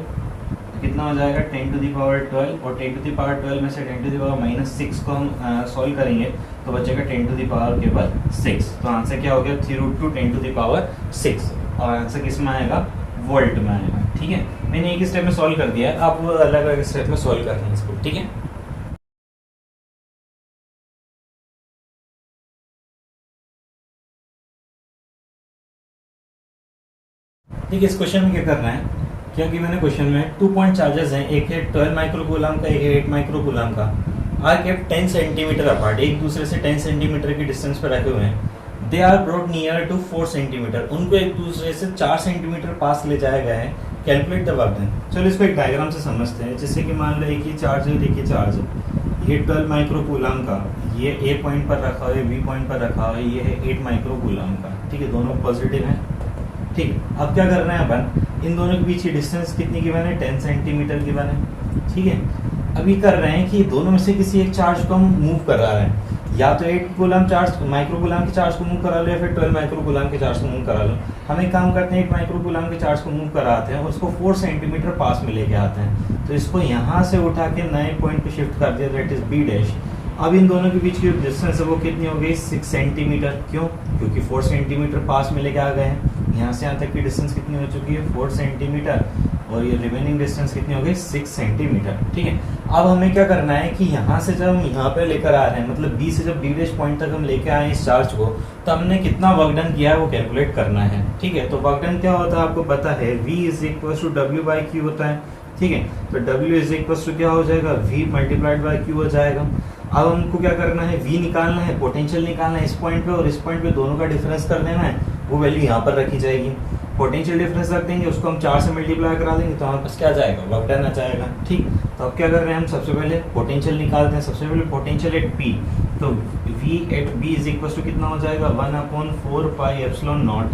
Speaker 1: कितना हो जाएगा 10⁻12, और 10⁻12 में से 10⁻6 को हम सॉल्व करेंगे तो बचेगा 10⁻6। तो आंसर क्या हो गया 3√2 10⁻6, और आंसर किस में आएगा, वोल्ट में आएगा। ठीक है, मैंने एक स्टेप में सॉल्व कर दिया है, आप अलग अलग स्टेप में सॉल्व करना है इसको। ठीक है, ठीक है, इस क्वेश्चन में क्या करना है, क्योंकि मैंने क्वेश्चन में 2 पॉइंट चार्जेस हैं, एक है 12 माइक्रो कूलाम का, एक है 8 माइक्रो कूलाम का, आर केप्ट 10 सेंटीमीटर अपार्ट, एक दूसरे से 10 सेंटीमीटर की डिस्टेंस पर रखे हुए हैं। They are brought near to 4 centimetre, उनको एक दूसरे से 4 सेंटीमीटर पास ले जाया गया है। Calculate the work done. चलो इसको एक डायग्राम से समझते हैं, जैसे कि मान लो एक ही चार्ज है, देखिए चार्ज है, ये 12 माइक्रो कूलाम का, ये ए पॉइंट पर रखा हुआ है, बी पॉइंट पर रखा हुआ है, ये है 8 माइक्रो कूलाम का। ठीक है, दोनों पॉजिटिव हैं, ठीक है, अब क्या करना है अपन, इन दोनों के बीच की डिस्टेंस कितनी गिवन है, 10 सेंटीमीटर गिवन है। ठीक है, अभी कर रहे हैं कि दोनों में से किसी एक चार्ज को हम मूव करा रहे हैं, या तो 8 कूलम चार्ज माइक्रो कूलम के चार्ज को मूव करा लो, या फिर 12 माइक्रो कूलम के चार्ज को मूव करा लो। हम एक काम करते हैं, 8 माइक्रो कूलम के चार्ज को मूव कराते हैं और उसको 4 सेंटीमीटर पास में लेके आते हैं। तो इसको यहाँ से उठा के नए पॉइंट पे शिफ्ट कर दिया, दैट इज बी डैश। अब इन दोनों के बीच की डिस्टेंस है वो कितनी हो गई, 6 सेंटीमीटर। क्यों, क्योंकि 4 सेंटीमीटर पास में लेके आ गए हैं। यहाँ से यहाँ तक की डिस्टेंस कितनी हो चुकी है, 4 सेंटीमीटर, और ये रिमेनिंग डिस्टेंस कितनी हो गई, 6 सेंटीमीटर। ठीक है, अब हमें क्या करना है कि यहाँ से जब हम यहाँ पे लेकर आ रहे हैं, मतलब बी से जब बी डैश पॉइंट तक हम लेके आए इस चार्ज को, तो हमने कितना वर्क डन किया है वो कैलकुलेट करना है। ठीक है, तो वर्क डन क्या होता है आपको पता है, V is equal to W by Q होता है। ठीक है, तो W इज इक्वल टू क्या हो जाएगा, V मल्टीप्लाइड बाई क्यू हो जाएगा। अब हमको क्या करना है, V निकालना है, पोटेंशियल निकालना है इस पॉइंट पे, और इस पॉइंट पे दोनों का डिफरेंस कर देना है, वो वैल्यू यहाँ पर रखी जाएगी। पोटेंशियल डिफरेंस रख देंगे, उसको हम 4 से मल्टीप्लाई करा देंगे, तो हमारे पास क्या जाएगा, वर्क डन आ जाएगा। ठीक, तो अब क्या कर रहे हैं हम, सबसे पहले पोटेंशियल निकालते हैं। सबसे पहले पोटेंशियल एट P, तो V at B is equal to कितना हो जाएगा, 1/4 pi epsilon naught,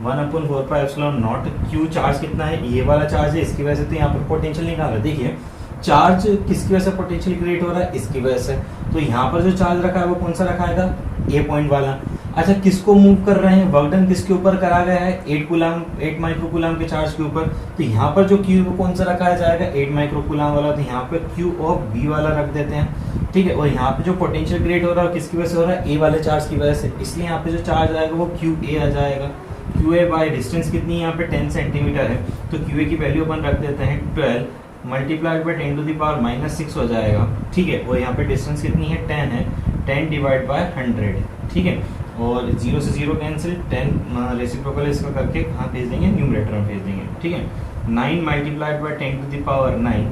Speaker 1: 1/4 pi epsilon naught. Q charge कितना है, ये वाला चार्ज है, इसकी वजह से तो यहाँ पर पोटेंशियल निकाला। देखिए चार्ज किसकी वजह से पोटेंशियल क्रिएट हो रहा है, इसकी वजह से। तो यहाँ पर जो चार्ज रखा है वो कौन सा रखा है, ए पॉइंट वाला। अच्छा, किसको मूव कर रहे हैं, वर्क डन किसके ऊपर करा गया है, 8 माइक्रो कूलम के चार्ज के ऊपर। तो यहाँ पर जो क्यू कौन सा रखा जाएगा, 8 माइक्रो कूलम वाला, तो यहाँ पे क्यू ऑफ बी वाला रख देते हैं। ठीक है, और यहाँ पे जो पोटेंशियल क्रिएट हो रहा है किसकी वजह से हो रहा है, ए वाले चार्ज की वजह से, इसलिए यहाँ पे जो चार्ज आएगा वो क्यू ए आ जाएगा। क्यू ए बाई डिस्टेंस कितनी है यहाँ पे 10 सेंटीमीटर है, तो क्यू ए की वैल्यू अपन रख देते हैं 12 multiplied by 10 to the power -6 हो जाएगा। ठीक है, और यहाँ पे डिस्टेंस कितनी है, 10 है, 10 डिवाइड बाय 100। ठीक है, और 0 से 0 कैंसिल, 10 रेसिप्रोकल इसका करके कहाँ भेज देंगे, न्यूमरेटर में भेज देंगे। ठीक है, 9 multiplied by 10 to the power 9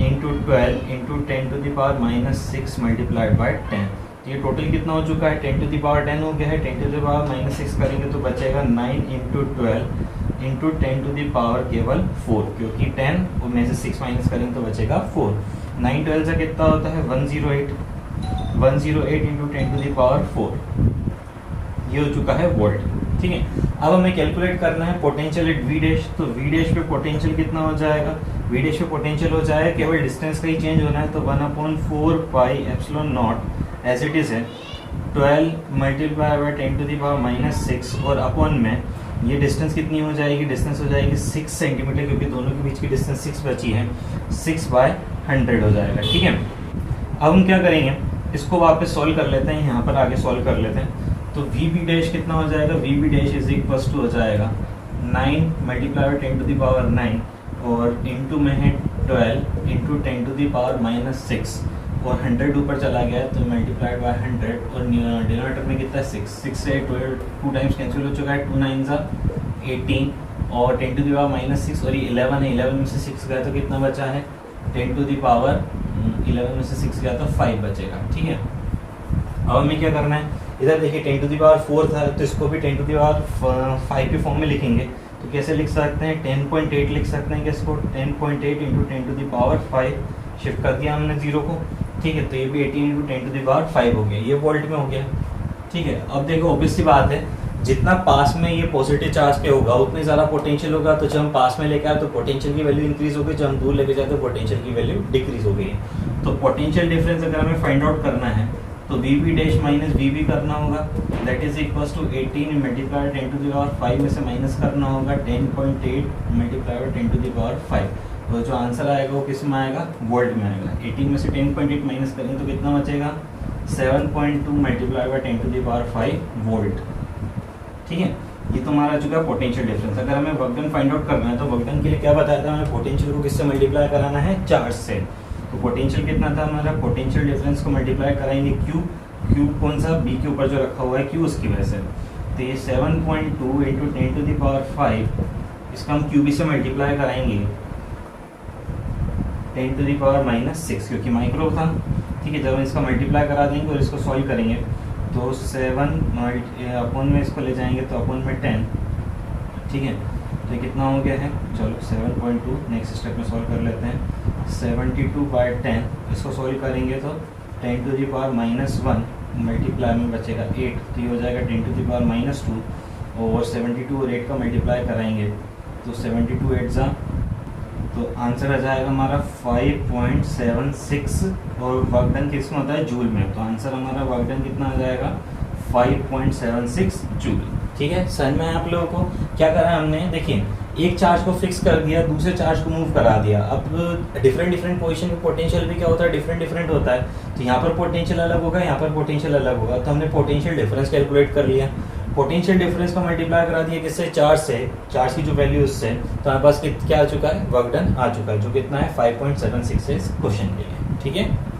Speaker 1: into 12 into 10 to the power -6 multiplied by 10। ये टोटल कितना हो चुका है, 10 टू द पावर 10 हो गया है। 10 टू द पावर -6 करेंगे तो बचेगा 9 into 12 into 10 to the power केवल 4, क्योंकि 10 में से 6 माइनस करेंगे तो बचेगा 4। 9 12 से कितना होता है, 108 इंटू 10 टू द पावर 4, ये हो चुका है वोल्ट। ठीक है, अब हमें कैलकुलेट करना है पोटेंशियल एट वी डैश। तो वी डैश पे पोटेंशियल कितना हो जाएगा, वी डैश पे पोटेंशियल हो जाएगा, केवल डिस्टेंस का ही चेंज होना है, तो 1/4 pi epsilon naught as it is है, 12 multiply by 10 to the power -6, और अपॉन में ये डिस्टेंस कितनी हो जाएगी, डिस्टेंस हो जाएगी 6 सेंटीमीटर, क्योंकि दोनों के बीच की डिस्टेंस 6 बची है, 6/100 हो जाएगा। ठीक है, अब हम क्या करेंगे, इसको वापस सॉल्व कर लेते हैं, यहाँ पर आगे सॉल्व कर लेते हैं। तो वी बी डैश कितना हो जाएगा, V B dash is equal to हो जाएगा 9 multiply by 10 to the power 9, और इंटू में है 12 इंटू 10 टू द पावर -6, और 100 ऊपर चला गया तो मल्टीप्लाइड बाय 100, और डिनोमिनेटर में कितना है 6 से 2 टाइम्स कैंसिल हो चुका है, 2 9 सा 18, और 10 टू द पावर -6, और ये 11 है, 11 में से 6 गया तो कितना बचा है, 10 टू द पावर 11 में से 6 गया तो 5 बचेगा। ठीक है, अब हमें क्या करना है, इधर देखिए 10 टू द पावर 4 था, तो इसको भी 10 टू द पावर 5 के फॉर्म में लिखेंगे। तो कैसे लिख सकते हैं, 10.8 लिख सकते हैं, किसको 10.8 into 10 to the power 5, shift कर दिया हमने 0 को। ठीक है, तो ये भी 18 इंटू 10 टू द पावर 5 हो गया, ये वोल्ट में हो गया। ठीक है, अब देखो ऑब्वियस सी बात है, जितना पास में ये पॉजिटिव चार्ज पे होगा उतनी ज़्यादा पोटेंशियल होगा, तो जब हम पास में लेकर आए तो पोटेंशियल की वैल्यू इंक्रीज होगी, जब हम दूर लेके जाए तो पोटेंशियल की वैल्यू डिक्रीज हो गई। तो पोटेंशियल डिफरेंस अगर हमें फाइंड आउट करना है तो V B dash minus V B करना होगा, that is equal to 18 multiply 10 to the power 5 में से माइनस करना होगा 10.8 मल्टीप्लाई 10 टू द पावर 5, तो जो आंसर आएगा वो किस में आएगा, वोल्ट में आएगा। 18 में से 10.8 माइनस करेंगे तो कितना बचेगा, 7.2 multiply by 10 to the power 5 volt. ठीक है, ये तो हमारा चुका है पोटेंशियल डिफरेंस। अगर हमें वर्क डन फाइंड आउट करना है तो वर्क डन के लिए क्या बताया था, हमें पोटेंशियल को किससे मल्टीप्लाई कराना है, चार्ज से। तो पोटेंशियल कितना था हमारा, पोटेंशियल डिफरेंस को मल्टीप्लाई कराएंगे क्यू कौन सा, बी के ऊपर जो रखा हुआ है क्यू, उसकी वजह से। तो ये 7.2 इंटू 10 टू द पावर 5, इसका हम क्यू बी से मल्टीप्लाई कराएंगे 10 टू द पावर -6, क्योंकि माइक्रो था। ठीक है, जब हम इसका मल्टीप्लाई करा देंगे और इसको सॉल्व करेंगे तो 7 अपॉन में इसको ले जाएंगे तो अपॉन में 10। ठीक है, तो कितना हो गया है, चलो 7.2 नेक्स्ट स्टेप में सॉल्व कर लेते हैं। 72/10 इसको सॉल्व करेंगे तो 10 टू द पावर -1 मल्टीप्लाई में बचेगा 8, तो ये हो जाएगा 10 टू द पावर -2, और 72 और 8 का मल्टीप्लाई कराएंगे तो 72 8 जा, तो आंसर आ जाएगा हमारा 5.76 और वर्क डन किस में होता है, जूल में। तो आंसर हमारा वर्क डन कितना आ जाएगा, 5.76 जूल। ठीक है, समझ में आप लोगों को क्या करा है हमने। देखिए एक चार्ज को फिक्स कर दिया, दूसरे चार्ज को मूव करा दिया। अब डिफरेंट पोजीशन पे पोटेंशियल भी क्या होता है, डिफरेंट होता है। तो यहाँ पर पोटेंशियल अलग होगा, यहाँ पर पोटेंशियल अलग होगा। तो हमने पोटेंशियल डिफरेंस कैलकुलेट कर लिया, पोटेंशियल डिफरेंस का मल्टीप्लाई करा दिया किससे, चार्ज से, चार्ज की जो वैल्यू उससे। तो हमारे पास क्या आ चुका है, वर्क डन आ चुका है, जो कितना है 5.76 है इस क्वेश्चन के लिए। ठीक है,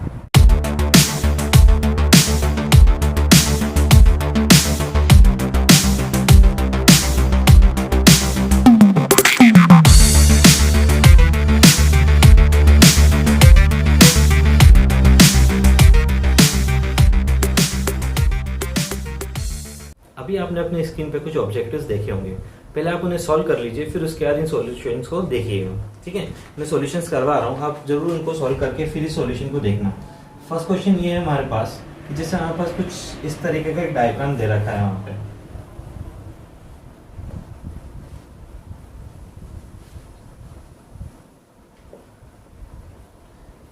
Speaker 1: अभी आपने अपने स्क्रीन पे कुछ ऑब्जेक्टिव्स देखे होंगे, पहले आप उन्हें सॉल्व कर लीजिए, फिर उसके बाद इन सॉल्यूशंस को देखिएगा। ठीक है, मैं सॉल्यूशंस करवा रहा हूँ, आप जरूर उनको सॉल्व करके फिर इस सॉल्यूशन को देखना। फर्स्ट क्वेश्चन ये है हमारे पास, जैसे हमारे पास कुछ इस तरीके का एक डायग्राम दे रखा है वहाँ पे।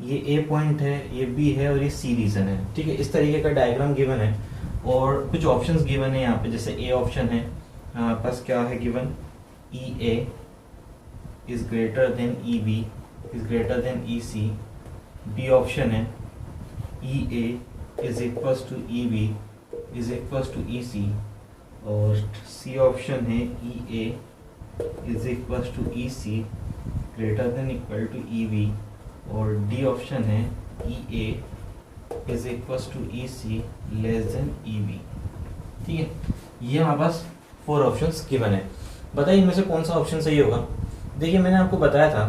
Speaker 1: ये ए पॉइंट है, ये बी है और ये सी रीजन है। ठीक है, इस तरीके का डायग्राम गिवन है और कुछ ऑप्शंस गिवन है यहाँ पे। जैसे ए ऑप्शन है हमारे पास, क्या है given, E A is greater than E B is greater than E C. B option है E A is equals to E B is equals to E C. और सी ऑप्शन है E A is equals to E C greater than equal to E B. और D option है E A is equals to E C less than E B. ठीक है, ये हमारे पास 4 options given है। बताइए इनमें से कौन सा ऑप्शन सही होगा। देखिए मैंने आपको बताया था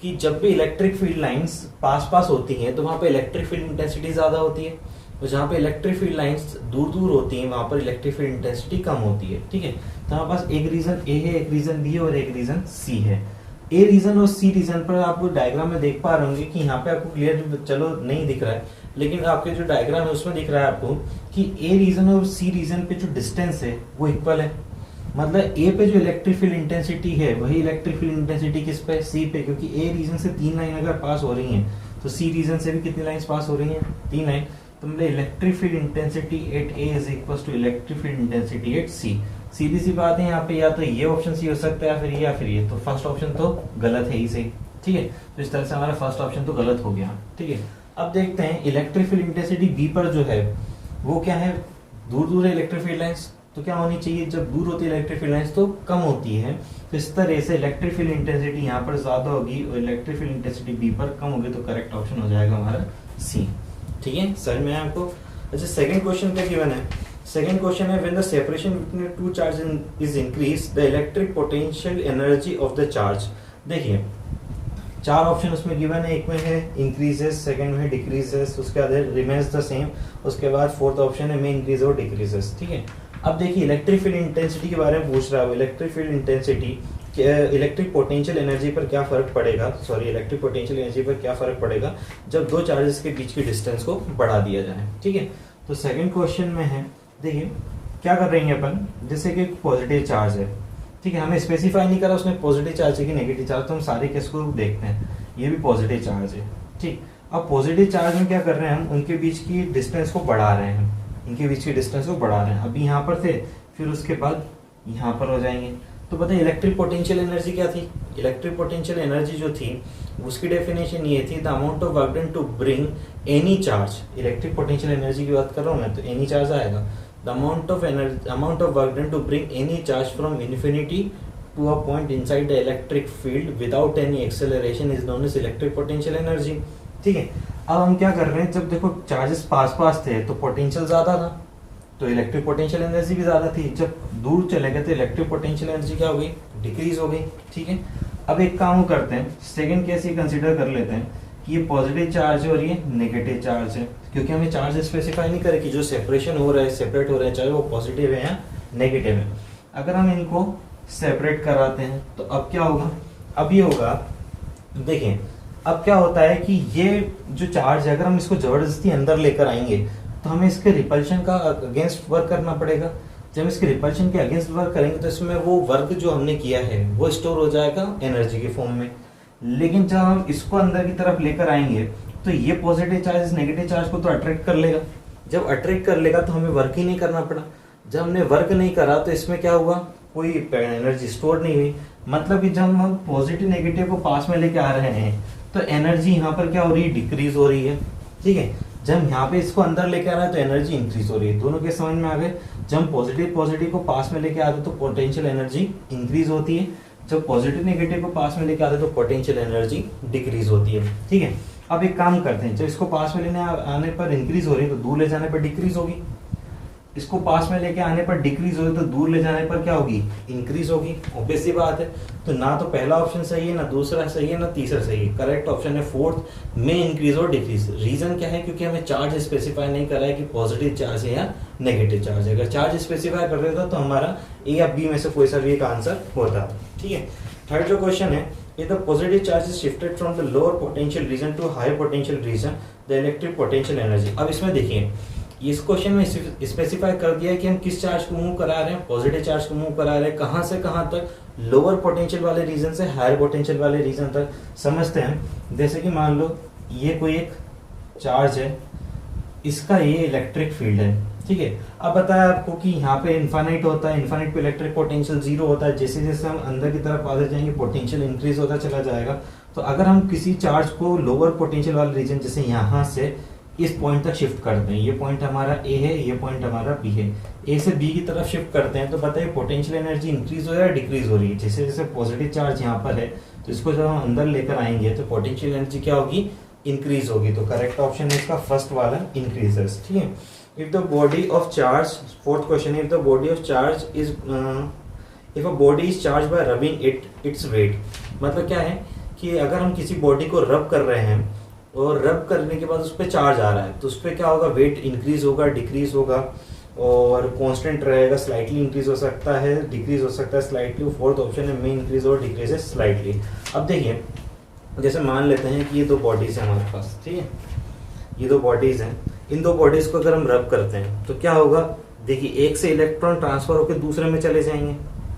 Speaker 1: कि जब भी इलेक्ट्रिक फील्ड लाइंस पास होती हैं तो वहाँ पे इलेक्ट्रिक फील्ड इंटेंसिटी ज़्यादा होती है, और जहाँ पे इलेक्ट्रिक फील्ड लाइंस दूर होती हैं वहाँ पर इलेक्ट्रिक फील्ड इंटेंसिटी कम होती है। ठीक है, तो हमारे पास एक रीजन ए है, एक रीजन बी है और एक रीजन सी है। ए रीजन और सी रीजन पर आप डायग्राम में देख पा रहे होंगे कि यहाँ पे आपको क्लियर चलो नहीं दिख रहा है, लेकिन आपके जो डायग्राम है उसमें दिख रहा है आपको कि ए रीजन और सी रीजन पे जो डिस्टेंस है वो इक्वल है। मतलब ए पे जो इलेक्ट्रिक फील्ड इंटेंसिटी है वही इलेक्ट्रिक फील्ड इंटेंसिटी किस पे, सी पे, क्योंकि ए रीजन से 3 लाइन अगर पास हो रही हैं तो सी रीजन से भी कितनी लाइंस पास हो रही हैं, 3 लाइन। तो मतलब electric field intensity at A is equal to electric field intensity at C. सीधी सी बात है यहाँ पे, या तो ये ऑप्शन सी हो सकता है या फिर ये। तो फर्स्ट ऑप्शन तो गलत है ही सही। ठीक है, तो इस तरह से हमारा फर्स्ट ऑप्शन तो गलत हो गया। ठीक है, अब देखते हैं इलेक्ट्रिक फील्ड इंटेंसिटी बी पर जो है वो क्या है, दूर है इलेक्ट्रिक फील्ड लाइंस, तो क्या होनी चाहिए, जब दूर होती है इलेक्ट्रिक फील्ड लाइंस तो कम होती है। तो इस तरह से इलेक्ट्रिक फील्ड इंटेंसिटी यहाँ पर ज्यादा होगी और इलेक्ट्रिक फील्ड इंटेंसिटी बी पर कम होगी, तो करेक्ट ऑप्शन हो जाएगा हमारा सी। ठीक है, समझ में आपको। अच्छा, सेकंड क्वेश्चन क्या गिवन है। सेकंड क्वेश्चन है when the separation between two charge is increase the electric potential energy of the charge. देखिए 4 ऑप्शन उसमें गिवन है, एक में है इंक्रीजेस, सेकंड में डिक्रीजेस, उसके बाद रिमेन्स द सेम, उसके बाद फोर्थ ऑप्शन है में इंक्रीज और डिक्रीजेस। ठीक है, अब देखिए इलेक्ट्रिक फील्ड इंटेंसिटी के बारे में पूछ रहा है। Electric field intensity electric potential energy पर क्या फर्क पड़ेगा, इलेक्ट्रिक पोटेंशियल एनर्जी पर क्या फर्क पड़ेगा जब दो चार्जेस के बीच की डिस्टेंस को बढ़ा दिया जाए। ठीक है, तो सेकंड क्वेश्चन में है, देखिए क्या कर रहे हैं अपन, जैसे कि पॉजिटिव चार्ज है। ठीक है, हमें स्पेसिफाई नहीं करा उसमें पॉजिटिव चार्ज है कि नेगेटिव चार्ज, तो हम सारे केस को देखते हैं। ये भी पॉजिटिव चार्ज है। ठीक, अब पॉजिटिव चार्ज में क्या कर रहे हैं हम, उनके बीच की डिस्टेंस को बढ़ा रहे हैं, इनके बीच की डिस्टेंस को बढ़ा रहे हैं। अभी यहाँ पर थे, फिर उसके बाद यहाँ पर हो जाएंगे। तो बताइए इलेक्ट्रिक पोटेंशियल एनर्जी क्या थी। इलेक्ट्रिक पोटेंशियल एनर्जी जो थी उसकी डेफिनेशन ये थी, the amount of work done to bring any charge. Electric potential energy की बात कर रहा हूँ मैं, तो एनी चार्ज आएगा। The amount of work done to bring any charge from infinity to a point inside the electric field without any acceleration is known as electric potential energy. ठीक है, अब हम क्या कर रहे हैं, जब देखो चार्जेस पास थे तो पोटेंशियल ज्यादा था, तो इलेक्ट्रिक पोटेंशियल एनर्जी भी ज्यादा थी। जब दूर चले गए तो इलेक्ट्रिक पोटेंशियल एनर्जी क्या हो गई, डिक्रीज हो गई। ठीक है, अब एक काम करते हैं, सेकंड केस ये कंसीडर कर लेते हैं कि ये पॉजिटिव चार्ज है और ये नेगेटिव चार्ज है, क्योंकि हमें चार्ज स्पेसिफाई नहीं करे कि जो सेपरेशन हो रहा है, सेपरेट हो रहे हैं, चाहे वो पॉजिटिव है या नेगेटिव है। अगर हम इनको सेपरेट कराते हैं तो अब क्या होगा, अब ये होगा, देखिए अब क्या होता है कि ये जो चार्ज है अगर हम इसको जबरदस्ती अंदर लेकर आएंगे तो हमें इसके रिपल्शन का अगेंस्ट वर्क करना पड़ेगा। जब इसके रिपल्शन के अगेंस्ट वर्क करेंगे तो इसमें वो वर्क जो हमने किया है वो स्टोर हो जाएगा एनर्जी के फॉर्म में। लेकिन जब हम इसको अंदर की तरफ लेकर आएंगे तो ये पॉजिटिव चार्ज इस नेगेटिव चार्ज को तो अट्रैक्ट कर लेगा। जब अट्रैक्ट कर लेगा तो हमें वर्क ही नहीं करना पड़ा। जब हमने वर्क नहीं करा तो इसमें क्या हुआ, कोई एनर्जी स्टोर नहीं हुई। मतलब कि जब हम पॉजिटिव नेगेटिव को पास में लेके आ रहे हैं तो एनर्जी यहाँ पर क्या हो रही है, डिक्रीज हो रही है। ठीक है, जब हम यहाँ पे इसको अंदर लेके आ रहे हैं तो एनर्जी इंक्रीज हो रही है। दोनों के समझ में आ गए। जब हम पॉजिटिव को पास में लेके आते हैं तो पोटेंशियल एनर्जी इंक्रीज होती है, जब पॉजिटिव नेगेटिव को पास में लेके आते हैं तो पोटेंशियल एनर्जी डिक्रीज होती है। ठीक है, अब एक काम करते हैं, जब इसको पास में लेने आने पर इंक्रीज हो रही है तो दूर ले जाने पर डिक्रीज होगी। इसको पास में लेके आने पर डिक्रीज होगी तो दूर ले जाने पर क्या होगी, इंक्रीज होगी। ऑब्वियस सी बात है। तो ना तो पहला ऑप्शन सही है, ना दूसरा सही है, ना तीसरा सही है। करेक्ट ऑप्शन है फोर्थ में इंक्रीज और डिक्रीज। रीजन क्या है, क्योंकि हमें चार्ज स्पेसिफाई नहीं करा है कि पॉजिटिव चार्ज है या नेगेटिव चार्ज है। अगर चार्ज स्पेसिफाई कर देता तो हमारा ए या बी में से कोई सा भी एक आंसर होता। ठीक है, थर्ड जो क्वेश्चन है, if the positive charge is shifted from the lower potential region to higher potential region, the electric potential energy। अब इसमें देखिए, इस क्वेश्चन में स्पेसिफाई कर दिया है कि हम किस चार्ज को मूव करा रहे हैं, पॉजिटिव चार्ज को मूव करा रहे हैं। कहां से कहां तक, लोअर पोटेंशियल वाले रीजन से हायर पोटेंशियल वाले रीजन तक। समझते हैं, जैसे कि मान लो ये कोई एक चार्ज है, इसका ये इलेक्ट्रिक फील्ड है। ठीक है, अब बताया आपको कि यहाँ पे इन्फाइनाइट होता है, इन्फाइनाइट पे इलेक्ट्रिक पोटेंशियल जीरो होता है। जैसे जैसे हम अंदर की तरफ आते जाएंगे पोटेंशियल इंक्रीज होता चला जाएगा। तो अगर हम किसी चार्ज को लोअर पोटेंशियल वाले रीजन जैसे यहाँ से इस पॉइंट तक शिफ्ट करते हैं, ये पॉइंट हमारा ए है, ये पॉइंट हमारा बी है, ए से बी की तरफ शिफ्ट करते हैं, तो बताइए पोटेंशियल एनर्जी इंक्रीज हो रहा है, डिक्रीज हो रही है। जैसे जैसे पॉजिटिव चार्ज यहाँ पर है तो इसको जब हम अंदर लेकर आएंगे तो पोटेंशियल एनर्जी क्या होगी, इंक्रीज होगी। तो करेक्ट ऑप्शन है इसका फर्स्ट वाला, इंक्रीजेस। ठीक है, if the body of charge, fourth question, if the body of charge is if a body is charged by rubbing its weight, मतलब क्या है कि अगर हम किसी बॉडी को रब कर रहे हैं और रब करने के बाद उस पर चार्ज आ रहा है तो उस पर क्या होगा, वेट इंक्रीज होगा, डिक्रीज होगा और कांस्टेंट रहेगा, स्लाइटली इंक्रीज हो सकता है, डिक्रीज हो सकता है स्लाइटली। फोर्थ ऑप्शन है में इंक्रीज और डिक्रीज स्लाइटली। अब देखिए, जैसे मान लेते हैं कि ये दो बॉडीज है हमारे पास। ठीक है, ये दो बॉडीज हैं, इन दो बॉडीज को अगर हम रब करते हैं तो क्या होगा, देखिए एक से इलेक्ट्रॉन ट्रांसफर होकर दूसरे में चले जाएंगे।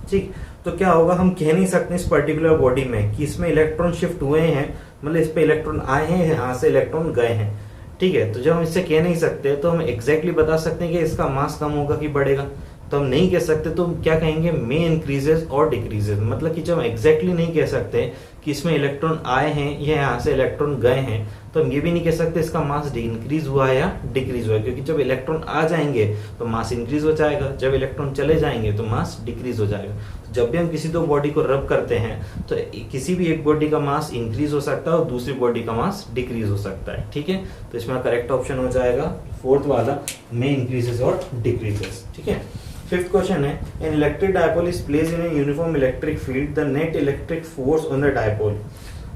Speaker 1: ठीक, तो क्या होगा, हम कह नहीं सकते इस पर्टिकुलर बॉडी में कि इसमें इलेक्ट्रॉन शिफ्ट हुए हैं, मतलब इस पे इलेक्ट्रॉन आए हैं, यहाँ से इलेक्ट्रॉन गए हैं। ठीक है, तो जब हम इससे कह नहीं सकते तो हम एग्जैक्टली बता सकते हैं कि इसका मास कम होगा कि बढ़ेगा, तो हम नहीं कह सकते। तो हम क्या कहेंगे, में इंक्रीजेस और डिक्रीजेस। मतलब कि जब हम एग्जैक्टली नहीं कह सकते कि इसमें इलेक्ट्रॉन आए हैं या यहाँ से इलेक्ट्रॉन गए हैं, तो हम ये भी नहीं कह सकते इसका मास इंक्रीज हुआ है या डिक्रीज हुआ है, क्योंकि जब इलेक्ट्रॉन आ जाएंगे तो मास इंक्रीज हो जाएगा, जब इलेक्ट्रॉन चले जाएंगे तो मास डिक्रीज हो जाएगा। तो जब भी हम किसी दो बॉडी को रब करते हैं तो किसी भी एक बॉडी का मास इंक्रीज हो सकता है और दूसरी बॉडी का मास डिक्रीज हो सकता है। ठीक है, तो इसमें करेक्ट ऑप्शन हो जाएगा फोर्थ वाला, में इंक्रीजेस और डिक्रीजेस। ठीक है, फिफ्थ क्वेश्चन है, an electric dipole is placed in a uniform electric field, the net electric force on the dipole.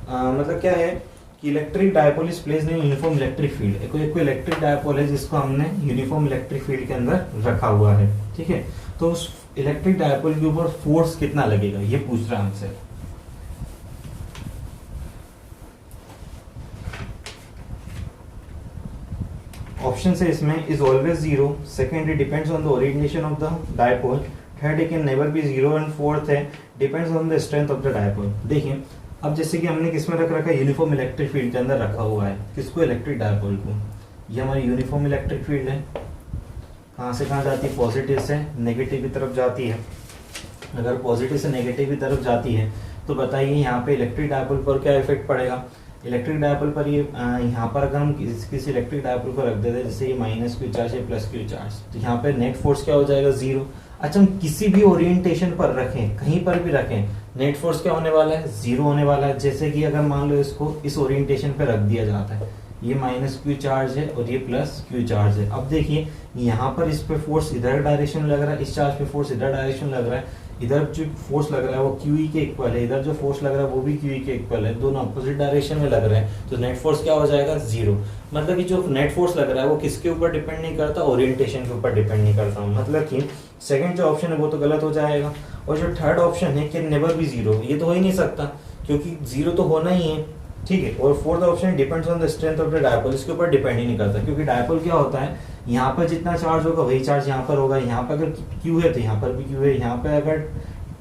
Speaker 1: मतलब क्या है कि electric dipole is placed in uniform electric field. कोई इलेक्ट्रिक डायपोल है जिसको हमने यूनिफॉर्म इलेक्ट्रिक फील्ड के अंदर रखा हुआ है। ठीक है, तो उस इलेक्ट्रिक डायपोल के ऊपर फोर्स कितना लगेगा, ये पूछ रहा है हमसे। ऑप्शन है इसमें, is always zero, second it depends on the origination of the dipole, third it can never be zero and fourth है depends on the strength of the dipole. देखिए, अब जैसे कि हमने किसमें रख रखा है, यूनिफॉर्म इलेक्ट्रिक फील्ड के अंदर रखा हुआ है। किसको, इलेक्ट्रिक डायपोल को। ये हमारी यूनिफॉर्म इलेक्ट्रिक फील्ड है, कहाँ से कहाँ जाती है, पॉजिटिव से नेगेटिव की तरफ जाती है। अगर पॉजिटिव से नेगेटिव की तरफ जाती है तो बताइए यहाँ पे इलेक्ट्रिक डायपोल पर क्या इफेक्ट पड़ेगा। इलेक्ट्रिक डायपोल पर ये यहाँ पर अगर हम किसी इलेक्ट्रिक डायपोल को रख देते हैं, जैसे ये माइनस क्यू चार्ज है प्लस क्यू चार्ज, तो यहाँ पे नेट फोर्स क्या हो जाएगा, जीरो। अच्छा, हम किसी भी ओरिएंटेशन पर रखें, कहीं पर भी रखें, नेट फोर्स क्या होने वाला है, जीरो होने वाला है। जैसे कि अगर मान लो इसको इस ओरिएंटेशन पे रख दिया जाता है, ये माइनस क्यू चार्ज है और ये प्लस क्यू चार्ज है। अब देखिए, यहाँ पर इस पे फोर्स इधर डायरेक्शन लग रहा है, इस चार्ज पे फोर्स इधर डायरेक्शन लग रहा है, इधर जो फोर्स लग रहा है वो क्यू के इक्वल है, इधर जो फोर्स लग रहा है वो भी क्यू के इक्वल है, दोनों अपोजिट डायरेक्शन में लग रहे हैं, तो नेट फोर्स क्या हो जाएगा, जीरो। मतलब कि जो नेट फोर्स लग रहा है वो किसके ऊपर डिपेंड नहीं करता, ओरिएंटेशन के ऊपर डिपेंड नहीं करता। मतलब कि सेकंड जो ऑप्शन है वो तो गलत हो जाएगा। और जो थर्ड ऑप्शन है कि नेवर भी जीरो, ये तो हो ही नहीं सकता क्योंकि जीरो तो होना ही है। ठीक है, और fourth option depends on the strength of the dipole, इसके ऊपर डिपेंड ही नहीं करता, क्योंकि डायपोल क्या होता है यहाँ पर जितना चार्ज होगा वही चार्ज यहाँ पर होगा, यहाँ पर अगर Q है तो यहाँ पर भी Q है, यहाँ पर अगर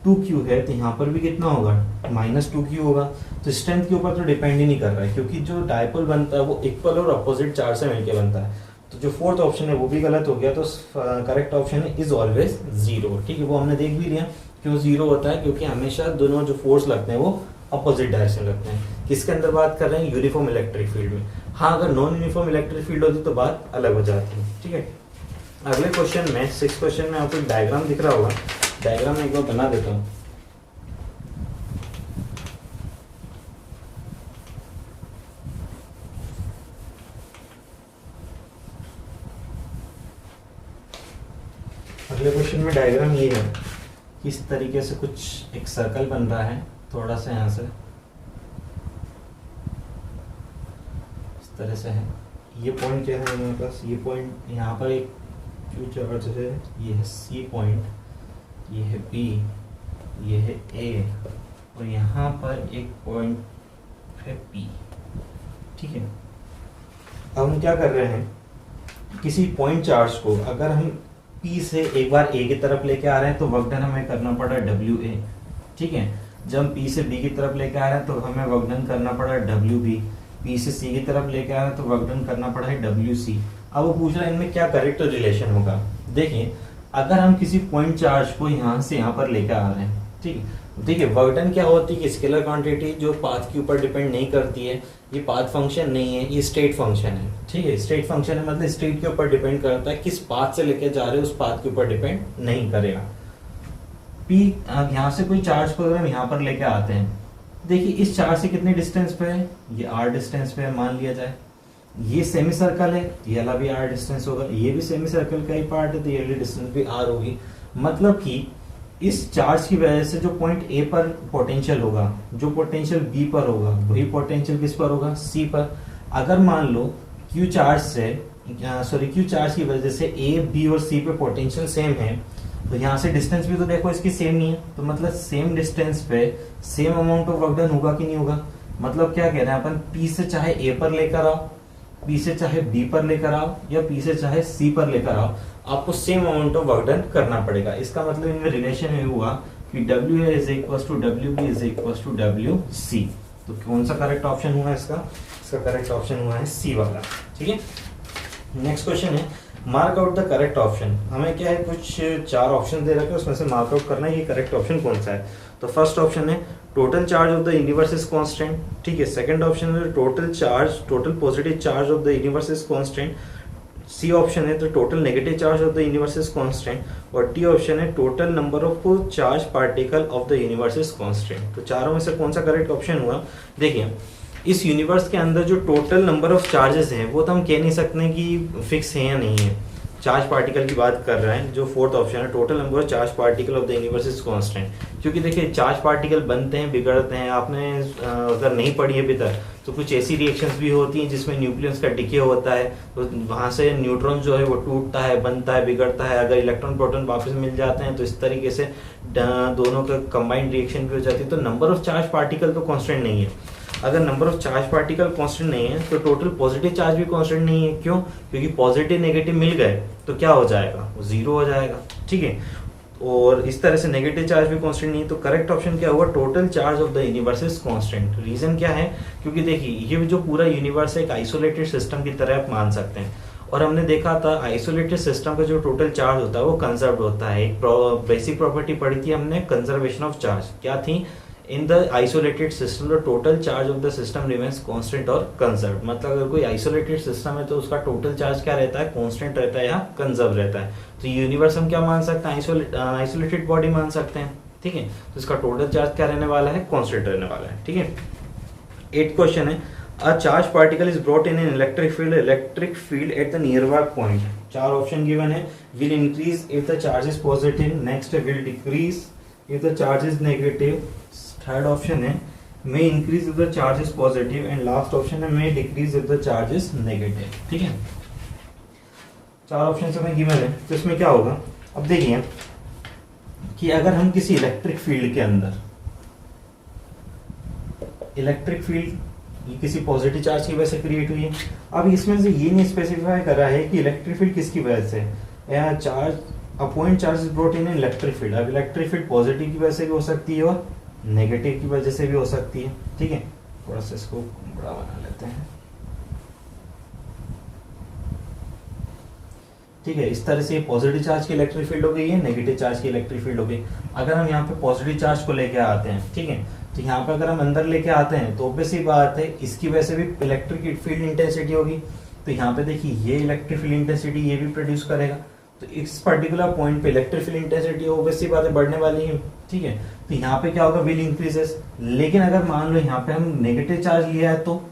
Speaker 1: 2Q है तो यहाँ पर भी कितना होगा, -2Q होगा। तो स्ट्रेंथ के ऊपर तो डिपेंड ही नहीं कर रहा है, क्योंकि जो डायपोल बनता है वो इक्वल और अपोजिट चार्ज से मिलकर बनता है। तो जो फोर्थ ऑप्शन है वो भी गलत हो गया, तो करेक्ट ऑप्शन है इज ऑलवेज 0। ठीक है, वो हमने देख भी लिया क्यों 0 होता है, क्योंकि हमेशा दोनों जो फोर्स लगते हैं वो अपोजिट डायरेक्शन लगते हैं। किसके अंदर बात कर रहे हैं, यूनिफॉर्म इलेक्ट्रिक फील्ड में। हाँ, अगर नॉन यूनिफॉर्म इलेक्ट्रिक फील्ड होती तो बात अलग हो जाती है। ठीक है, अगले क्वेश्चन में 6 क्वेश्चन में आपको डायग्राम दिख रहा होगा, डायग्राम एक बार बना देता हूँ। अगले क्वेश्चन में डायग्राम ये है, किस तरीके से कुछ एक सर्कल बन रहा है, थोड़ा सा यहाँ से इस तरह से है। ये पॉइंट क्या है मेरे पास, ये पॉइंट यहाँ पर एक जो चार्ज है, ये है C पॉइंट, ये है B, ये है A, और यहाँ पर एक पॉइंट है P। ठीक है, अब हम क्या कर रहे हैं, किसी पॉइंट चार्ज को अगर हम P से एक बार A की तरफ लेके आ रहे हैं तो वर्क डन हमें करना पड़ा WA। ठीक है, जब हम P से B की तरफ लेके आ रहे हैं तो हमें वर्क डन करना पड़ा WB। P से C की तरफ लेके आ रहे हैं तो वर्क डन करना पड़ा है WC। अब वो पूछ रहा है इनमें क्या करेक्ट रिलेशन होगा। देखिए, अगर हम किसी पॉइंट चार्ज को यहाँ से यहाँ पर लेकर आ रहे हैं, ठीक है, देखिए वर्क डन क्या होती है कि स्केलर क्वांटिटी जो पाथ के ऊपर डिपेंड नहीं करती है, ये पाथ फंक्शन नहीं है, ये स्टेट फंक्शन है। ठीक है, स्टेट फंक्शन है मतलब स्टेट के ऊपर डिपेंड करता है, किस पाथ से लेके जा रहे हो उस पाथ के ऊपर डिपेंड नहीं करेगा। P यहाँ से कोई चार्ज को अगर हम यहाँ पर लेके आते हैं, देखिए इस चार्ज से कितने डिस्टेंस पे है, ये r डिस्टेंस पे है मान लिया जाए। ये सेमी सर्कल है, ये वाला भी r डिस्टेंस होगा, ये भी सेमी सर्कल का ही पार्ट है तो ये वाली डिस्टेंस भी r होगी। मतलब कि इस चार्ज की वजह से जो पॉइंट A पर पोटेंशियल होगा, जो पोटेंशियल B पर होगा, वही पोटेंशियल किस पर होगा, C पर। अगर मान लो Q चार्ज से Q चार्ज की वजह से A, B और C पे पोटेंशियल सेम है, तो यहाँ से डिस्टेंस भी तो देखो इसकी सेम नहीं है, तो मतलब सेम डिस्टेंस पे same amount of work done होगा कि नहीं होगा। मतलब क्या कह रहे हैं अपन, P से चाहे A पर लेकर आओ, P से चाहे B पर लेकर आओ, या P से चाहे C पर लेकर आओ, आपको same amount of work done करना पड़ेगा। इसका मतलब इनमें रिलेशन ये हुआ कि WA is equal to WB is equal to WC। तो कौन सा करेक्ट ऑप्शन हुआ इसका करेक्ट ऑप्शन हुआ है C वाला। ठीक है, नेक्स्ट क्वेश्चन है, mark out the correct option. हमें क्या है, कुछ 4 ऑप्शन दे रखे हैं, उसमें से मार्क आउट करना है ये करेक्ट ऑप्शन कौन सा है। तो फर्स्ट ऑप्शन है total charge of the universe is constant. ठीक है, सेकंड ऑप्शन है total positive charge of the universe is constant. C option है तो total negative charge of the universe is constant, और डी ऑप्शन है total number of charge particle of the universe is constant. तो चारों में से कौन सा करेक्ट ऑप्शन हुआ। देखिए, इस यूनिवर्स के अंदर जो टोटल नंबर ऑफ चार्जेस हैं वो तो हम कह नहीं सकते कि फिक्स है या नहीं है। चार्ज पार्टिकल की बात कर रहे हैं, जो फोर्थ ऑप्शन है total number of charge particle of the universe is constant. क्योंकि देखिए चार्ज पार्टिकल बनते हैं, बिगड़ते हैं, आपने अगर नहीं पढ़ी है अभी तक तो कुछ ऐसी रिएक्शंस भी होती हैं जिसमें न्यूक्लियस का डिके होता है, तो वहां से न्यूट्रॉन जो है वो टूटता है, बनता है, बिगड़ता है। अगर इलेक्ट्रॉन प्रोटॉन वापस मिल जाते हैं तो इस तरीके से दोनों का कंबाइंड रिएक्शन भी हो जाती है। तो नंबर ऑफ चार्ज पार्टिकल तो कांस्टेंट नहीं है। अगर number of charge particle constant नहीं है तो टोटल पॉजिटिव चार्ज भी कांस्टेंट नहीं है। क्यों? क्योंकि पॉजिटिव नेगेटिव मिल गए तो क्या हो जाएगा, वो 0 हो जाएगा। ठीक है, और इस तरह से नेगेटिव चार्ज भी कांस्टेंट नहीं है। तो करेक्ट ऑप्शन क्या हुआ, total charge of the universe is constant. Reason क्या है, क्योंकि देखिए ये जो पूरा यूनिवर्स है एक आइसोलेटेड सिस्टम की तरह आप मान सकते हैं, और हमने देखा था आइसोलेटेड सिस्टम का जो टोटल चार्ज होता है वो कंजर्व्ड होता है। एक बेसिक प्रॉपर्टी पढ़ी थी हमने, कंजर्वेशन ऑफ चार्ज। क्या थी, in the isolated system the total charge of the system remains constant और कंजर्व्ड। मतलब अगर कोई आइसोलेटेड सिस्टम है तो उसका टोटल चार्ज क्या रहता है, कांस्टेंट रहता है या कंजर्व रहता है। तो यूनिवर्स हम क्या मान सकते हैं, आइसोलेटेड बॉडी मान सकते हैं। ठीक है, तो इसका टोटल चार्ज क्या रहने वाला है, कांस्टेंट रहने वाला है। ठीक है, 8th क्वेश्चन है, a charge particle is brought in an electric field at the nearby point. 4 option given है, will increase if the charge is positive, next will decrease if the charge is negative, third option है may increase if the charge is positive, and last option है may decrease if the charge is negative. ठीक है, 4 option से given है, तो इसमें क्या होगा। अब देखिए कि अगर हम किसी इलेक्ट्रिक फील्ड ये किसी पॉजिटिव चार्ज की वजह से क्रिएट हुई है। अब इसमें से ये नहीं स्पेसिफाई करा है कि इलेक्ट्रिक फील्ड किसकी वजह से, या charge a point charge is brought in electric field. अब इलेक्ट्रिक फील्ड पॉजिटिव की वजह से भी हो सकती है और नेगेटिव की वजह से भी हो सकती है, ठीक है। थोड़ा सा इसको बड़ा बना लेते हैं, ठीक है। इस तरह से पॉजिटिव चार्ज की इलेक्ट्रिक फील्ड हो गई है, नेगेटिव चार्ज की इलेक्ट्रिक फील्ड हो गई। अगर हम यहाँ पे पॉजिटिव चार्ज को लेके आते हैं, ठीक है, तो यहाँ पे अगर हम अंदर लेके आते हैं तो ऑब्वियस सी बात है इसकी वजह से भी इलेक्ट्रिक फील्ड इंटेंसिटी होगी। तो यहाँ पे देखिए ये इलेक्ट्रिक फील्ड इंटेंसिटी ये भी प्रोड्यूस करेगा, तो इस पर्टिकुलर पॉइंट पे इलेक्ट्रिक फील्ड इंटेंसिटी ऑब्वियस सी बात है बढ़ने वाली है, ठीक है। तो यहाँ पे क्या होगा, विल इंक्रीजेस। लेकिन अगर मान लो यहाँ पे हम नेगेटिव चार्ज लिया है तो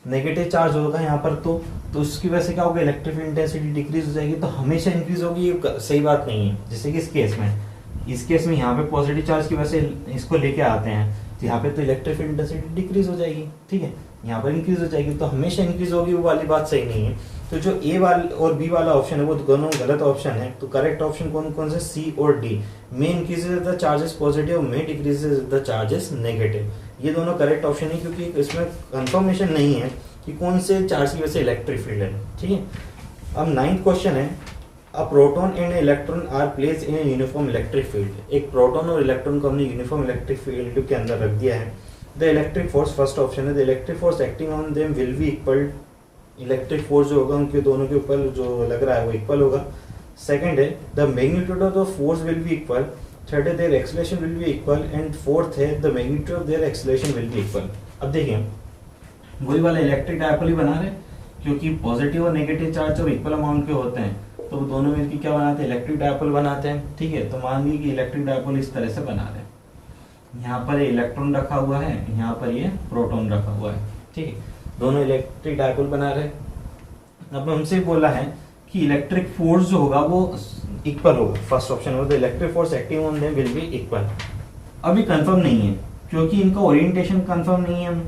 Speaker 1: नेगेटिव चार्ज होगा यहाँ पर, तो उसकी वजह से क्या होगा, इलेक्ट्रिक फील्ड इंटेंसिटी डिक्रीज हो जाएगी। तो हमेशा इंक्रीज होगी, ये सही बात नहीं है। जैसे कि इस केस में यहाँ पे पॉजिटिव चार्ज की वजह से इसको लेके आते हैं, तो यहाँ पे तो इलेक्ट्रिक फील्ड इंटेंसिटी डिक्रीज हो जाएगी, ठीक है, यहाँ पर इंक्रीज हो जाएगी। तो हमेशा इंक्रीज होगी, वो वाली बात सही नहीं है। तो जो ए वाला और बी वाला ऑप्शन है वो दोनों गलत ऑप्शन है। तो करेक्ट ऑप्शन कौन कौन से, सी और D. May increases the charges positive, may decreases the charges negative. ये दोनों करेक्ट ऑप्शन है, क्योंकि इसमें कंफर्मेशन नहीं है कि कौन से चार्ज की वजह से इलेक्ट्रिक फील्ड है, ठीक है। अब 9th क्वेश्चन है, a proton and electron are placed in uniform electric field. एक प्रोटॉन और इलेक्ट्रॉन को हमने यूनिफॉर्म इलेक्ट्रिक फील्ड के अंदर रख दिया है। The electric force, first option है, the electric force acting on them will be equal. Electric force जो होगा उनके दोनों के ऊपर जो लग रहा है वो इक्वल होगा। सेकंड है, the magnitude of the force will be equal. Third है, their acceleration will be equal. And fourth है, the magnitude of their acceleration will be equal. अब देखिए वही वाला इलेक्ट्रिक डायपोल ही बना रहे, क्योंकि पॉजिटिव और नेगेटिव चार्ज जब इक्वल अमाउंट के होते हैं तो वो दोनों मिलकर क्या बनाते हैं, इलेक्ट्रिक डायपोल बनाते हैं, ठीक है। तो मान लीजिए कि इलेक्ट्रिक डायपोल इस तरह से बना रहे हैं, यहाँ पर इलेक्ट्रॉन रखा हुआ है, यहाँ पर ये प्रोटॉन रखा हुआ है, ठीक है, दोनों इलेक्ट्रिक डायपोल बना रहे। अब हमसे बोला है कि इलेक्ट्रिक फोर्स जो होगा वो इक्वल होगा, फर्स्ट ऑप्शन होगा, electric force acting on them will be equal. अभी कंफर्म नहीं है, क्योंकि इनका ओरिएंटेशन कंफर्म नहीं है।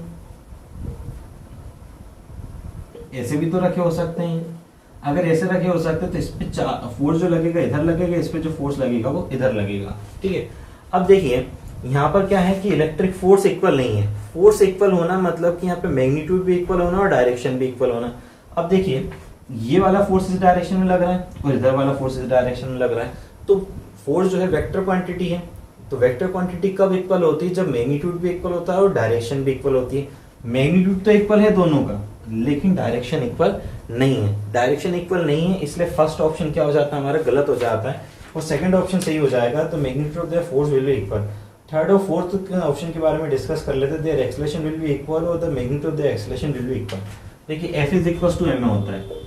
Speaker 1: ऐसे भी तो रखे हो सकते हैं, अगर ऐसे रखे हो सकते हैं तो इस पे फोर्स जो लगेगा इधर लगेगा, इस पे जो फोर्स लगेगा वो इधर लगेगा, ठीक है। अब देखिए यहाँ पर क्या है कि इलेक्ट्रिक फोर्स इक्वल नहीं है। फोर्स इक्वल होना मतलब कि यहाँ पे मैग्नीट्यूड भी इक्वल होना और डायरेक्शन भी इक्वल होना। अब देखिए ये वाला फोर्स इस डायरेक्शन में लग रहा है और इधर वाला फोर्स इस डायरेक्शन में लग रहा है, तो फोर्स जो है वेक्टर क्वांटिटी है। तो वेक्टर क्वांटिटी कब इक्वल होती है, जब मैग्नीट्यूड भी इक्वल होता है और डायरेक्शन भी इक्वल होती है। मैग्नीट्यूड तो इक्वल है दोनों का, लेकिन डायरेक्शन इक्वल नहीं है। डायरेक्शन इक्वल नहीं है, इसलिए फर्स्ट ऑप्शन क्या हो जाता है हमारा, गलत हो जाता है, और सेकंड ऑप्शन सही हो जाएगा। तो magnitude of the force will be equal. Third और फोर्थ ऑप्शन के बारे में डिस्कस कर लेते हैं। Their acceleration will be equal और the magnitude of the acceleration will be equal. देखिए F is equal to m होता है,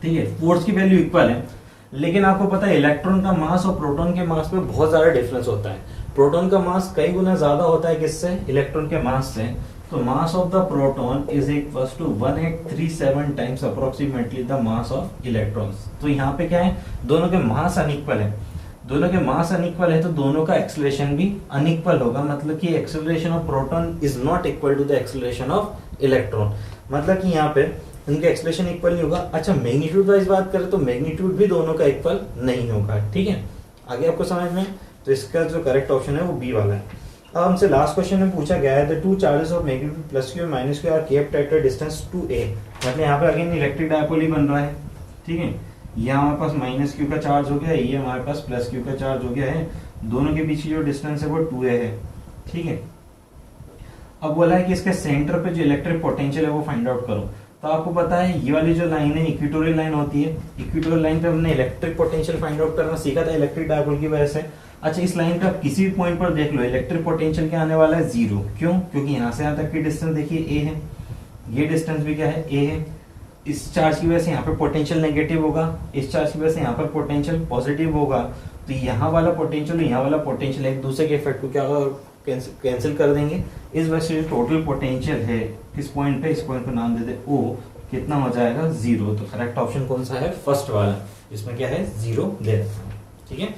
Speaker 1: ठीक है, फोर्स की वैल्यू इक्वल है, लेकिन आपको पता है इलेक्ट्रॉन का मास और प्रोटॉन के मास में बहुत ज्यादा डिफरेंस होता है। प्रोटॉन का मास कई गुना ज्यादा होता है किससे, इलेक्ट्रॉन के मास से। तो mass of the proton is equal to 1837 times approximately the mass of electrons. तो यहाँ पे क्या है, दोनों के मास अनइक्वल है। दोनों के मास अनइक्वल है तो दोनों का एक्सेलरेशन भी अनइक्वल होगा, मतलब कि acceleration of proton is not equal to the acceleration of electron, मतलब कि यहाँ पे उनके एक्सेलरेशन इक्वल नहीं होगा। अच्छा मैग्नीट्यूड वाइज बात करें तो मैग्नीट्यूड भी दोनों का इक्वल नहीं होगा, ठीक है। आगे आपको समझ में, तो इसका जो करेक्ट ऑप्शन है वो बी वाला है। अब हमसे लास्ट क्वेश्चन में पूछा गया है the two charges of magnitude plus Q minus Q R kept at a distance 2a। मतलब यहाँ पे अगेन इलेक्ट्रिक डायपोल ही बन रहा है, ठीक है। यहाँ हमारे पास माइनस क्यू का चार्ज हो गया है, ये हमारे पास प्लस क्यू का चार्ज हो गया है, दोनों के बीच की जो डिस्टेंस है वो 2a है, ठीक है। अब बोला है कि इसके सेंटर पे जो इलेक्ट्रिक पोटेंशियल है वो फाइंड आउट करो। तो आपको पता है ये वाली जो लाइन है इक्वेटोरियल लाइन होती है, इक्वेटोरियल लाइन पे हमने इलेक्ट्रिक पोटेंशियल फाइंड आउट करना सीखा था इलेक्ट्रिक डायपोल की वजह से। अच्छा इस लाइन पे आप किसी भी पॉइंट पर देख लो इलेक्ट्रिक पोटेंशियल क्या आने वाला है, 0। क्यों, क्योंकि यहाँ से यहाँ तक की डिस्टेंस देखिए a है, ये डिस्टेंस भी क्या है, a है। इस चार्ज की वजह से यहाँ पे पोटेंशियल नेगेटिव होगा, इस चार्ज की वजह से यहाँ पर पोटेंशियल पॉजिटिव होगा। तो यहाँ वाला पोटेंशियल यहाँ वाला पोटेंशियल एक दूसरे के इफेक्ट को क्या कैंसिल कर देंगे। इस वजह से जो टोटल पोटेंशियल है किस पॉइंट पे, इस पॉइंट को नाम दे दे O, कितना हो जाएगा 0। तो करेक्ट ऑप्शन कौन सा है, फर्स्ट वाला, इसमें क्या है 0 दे रखा है, ठीक है।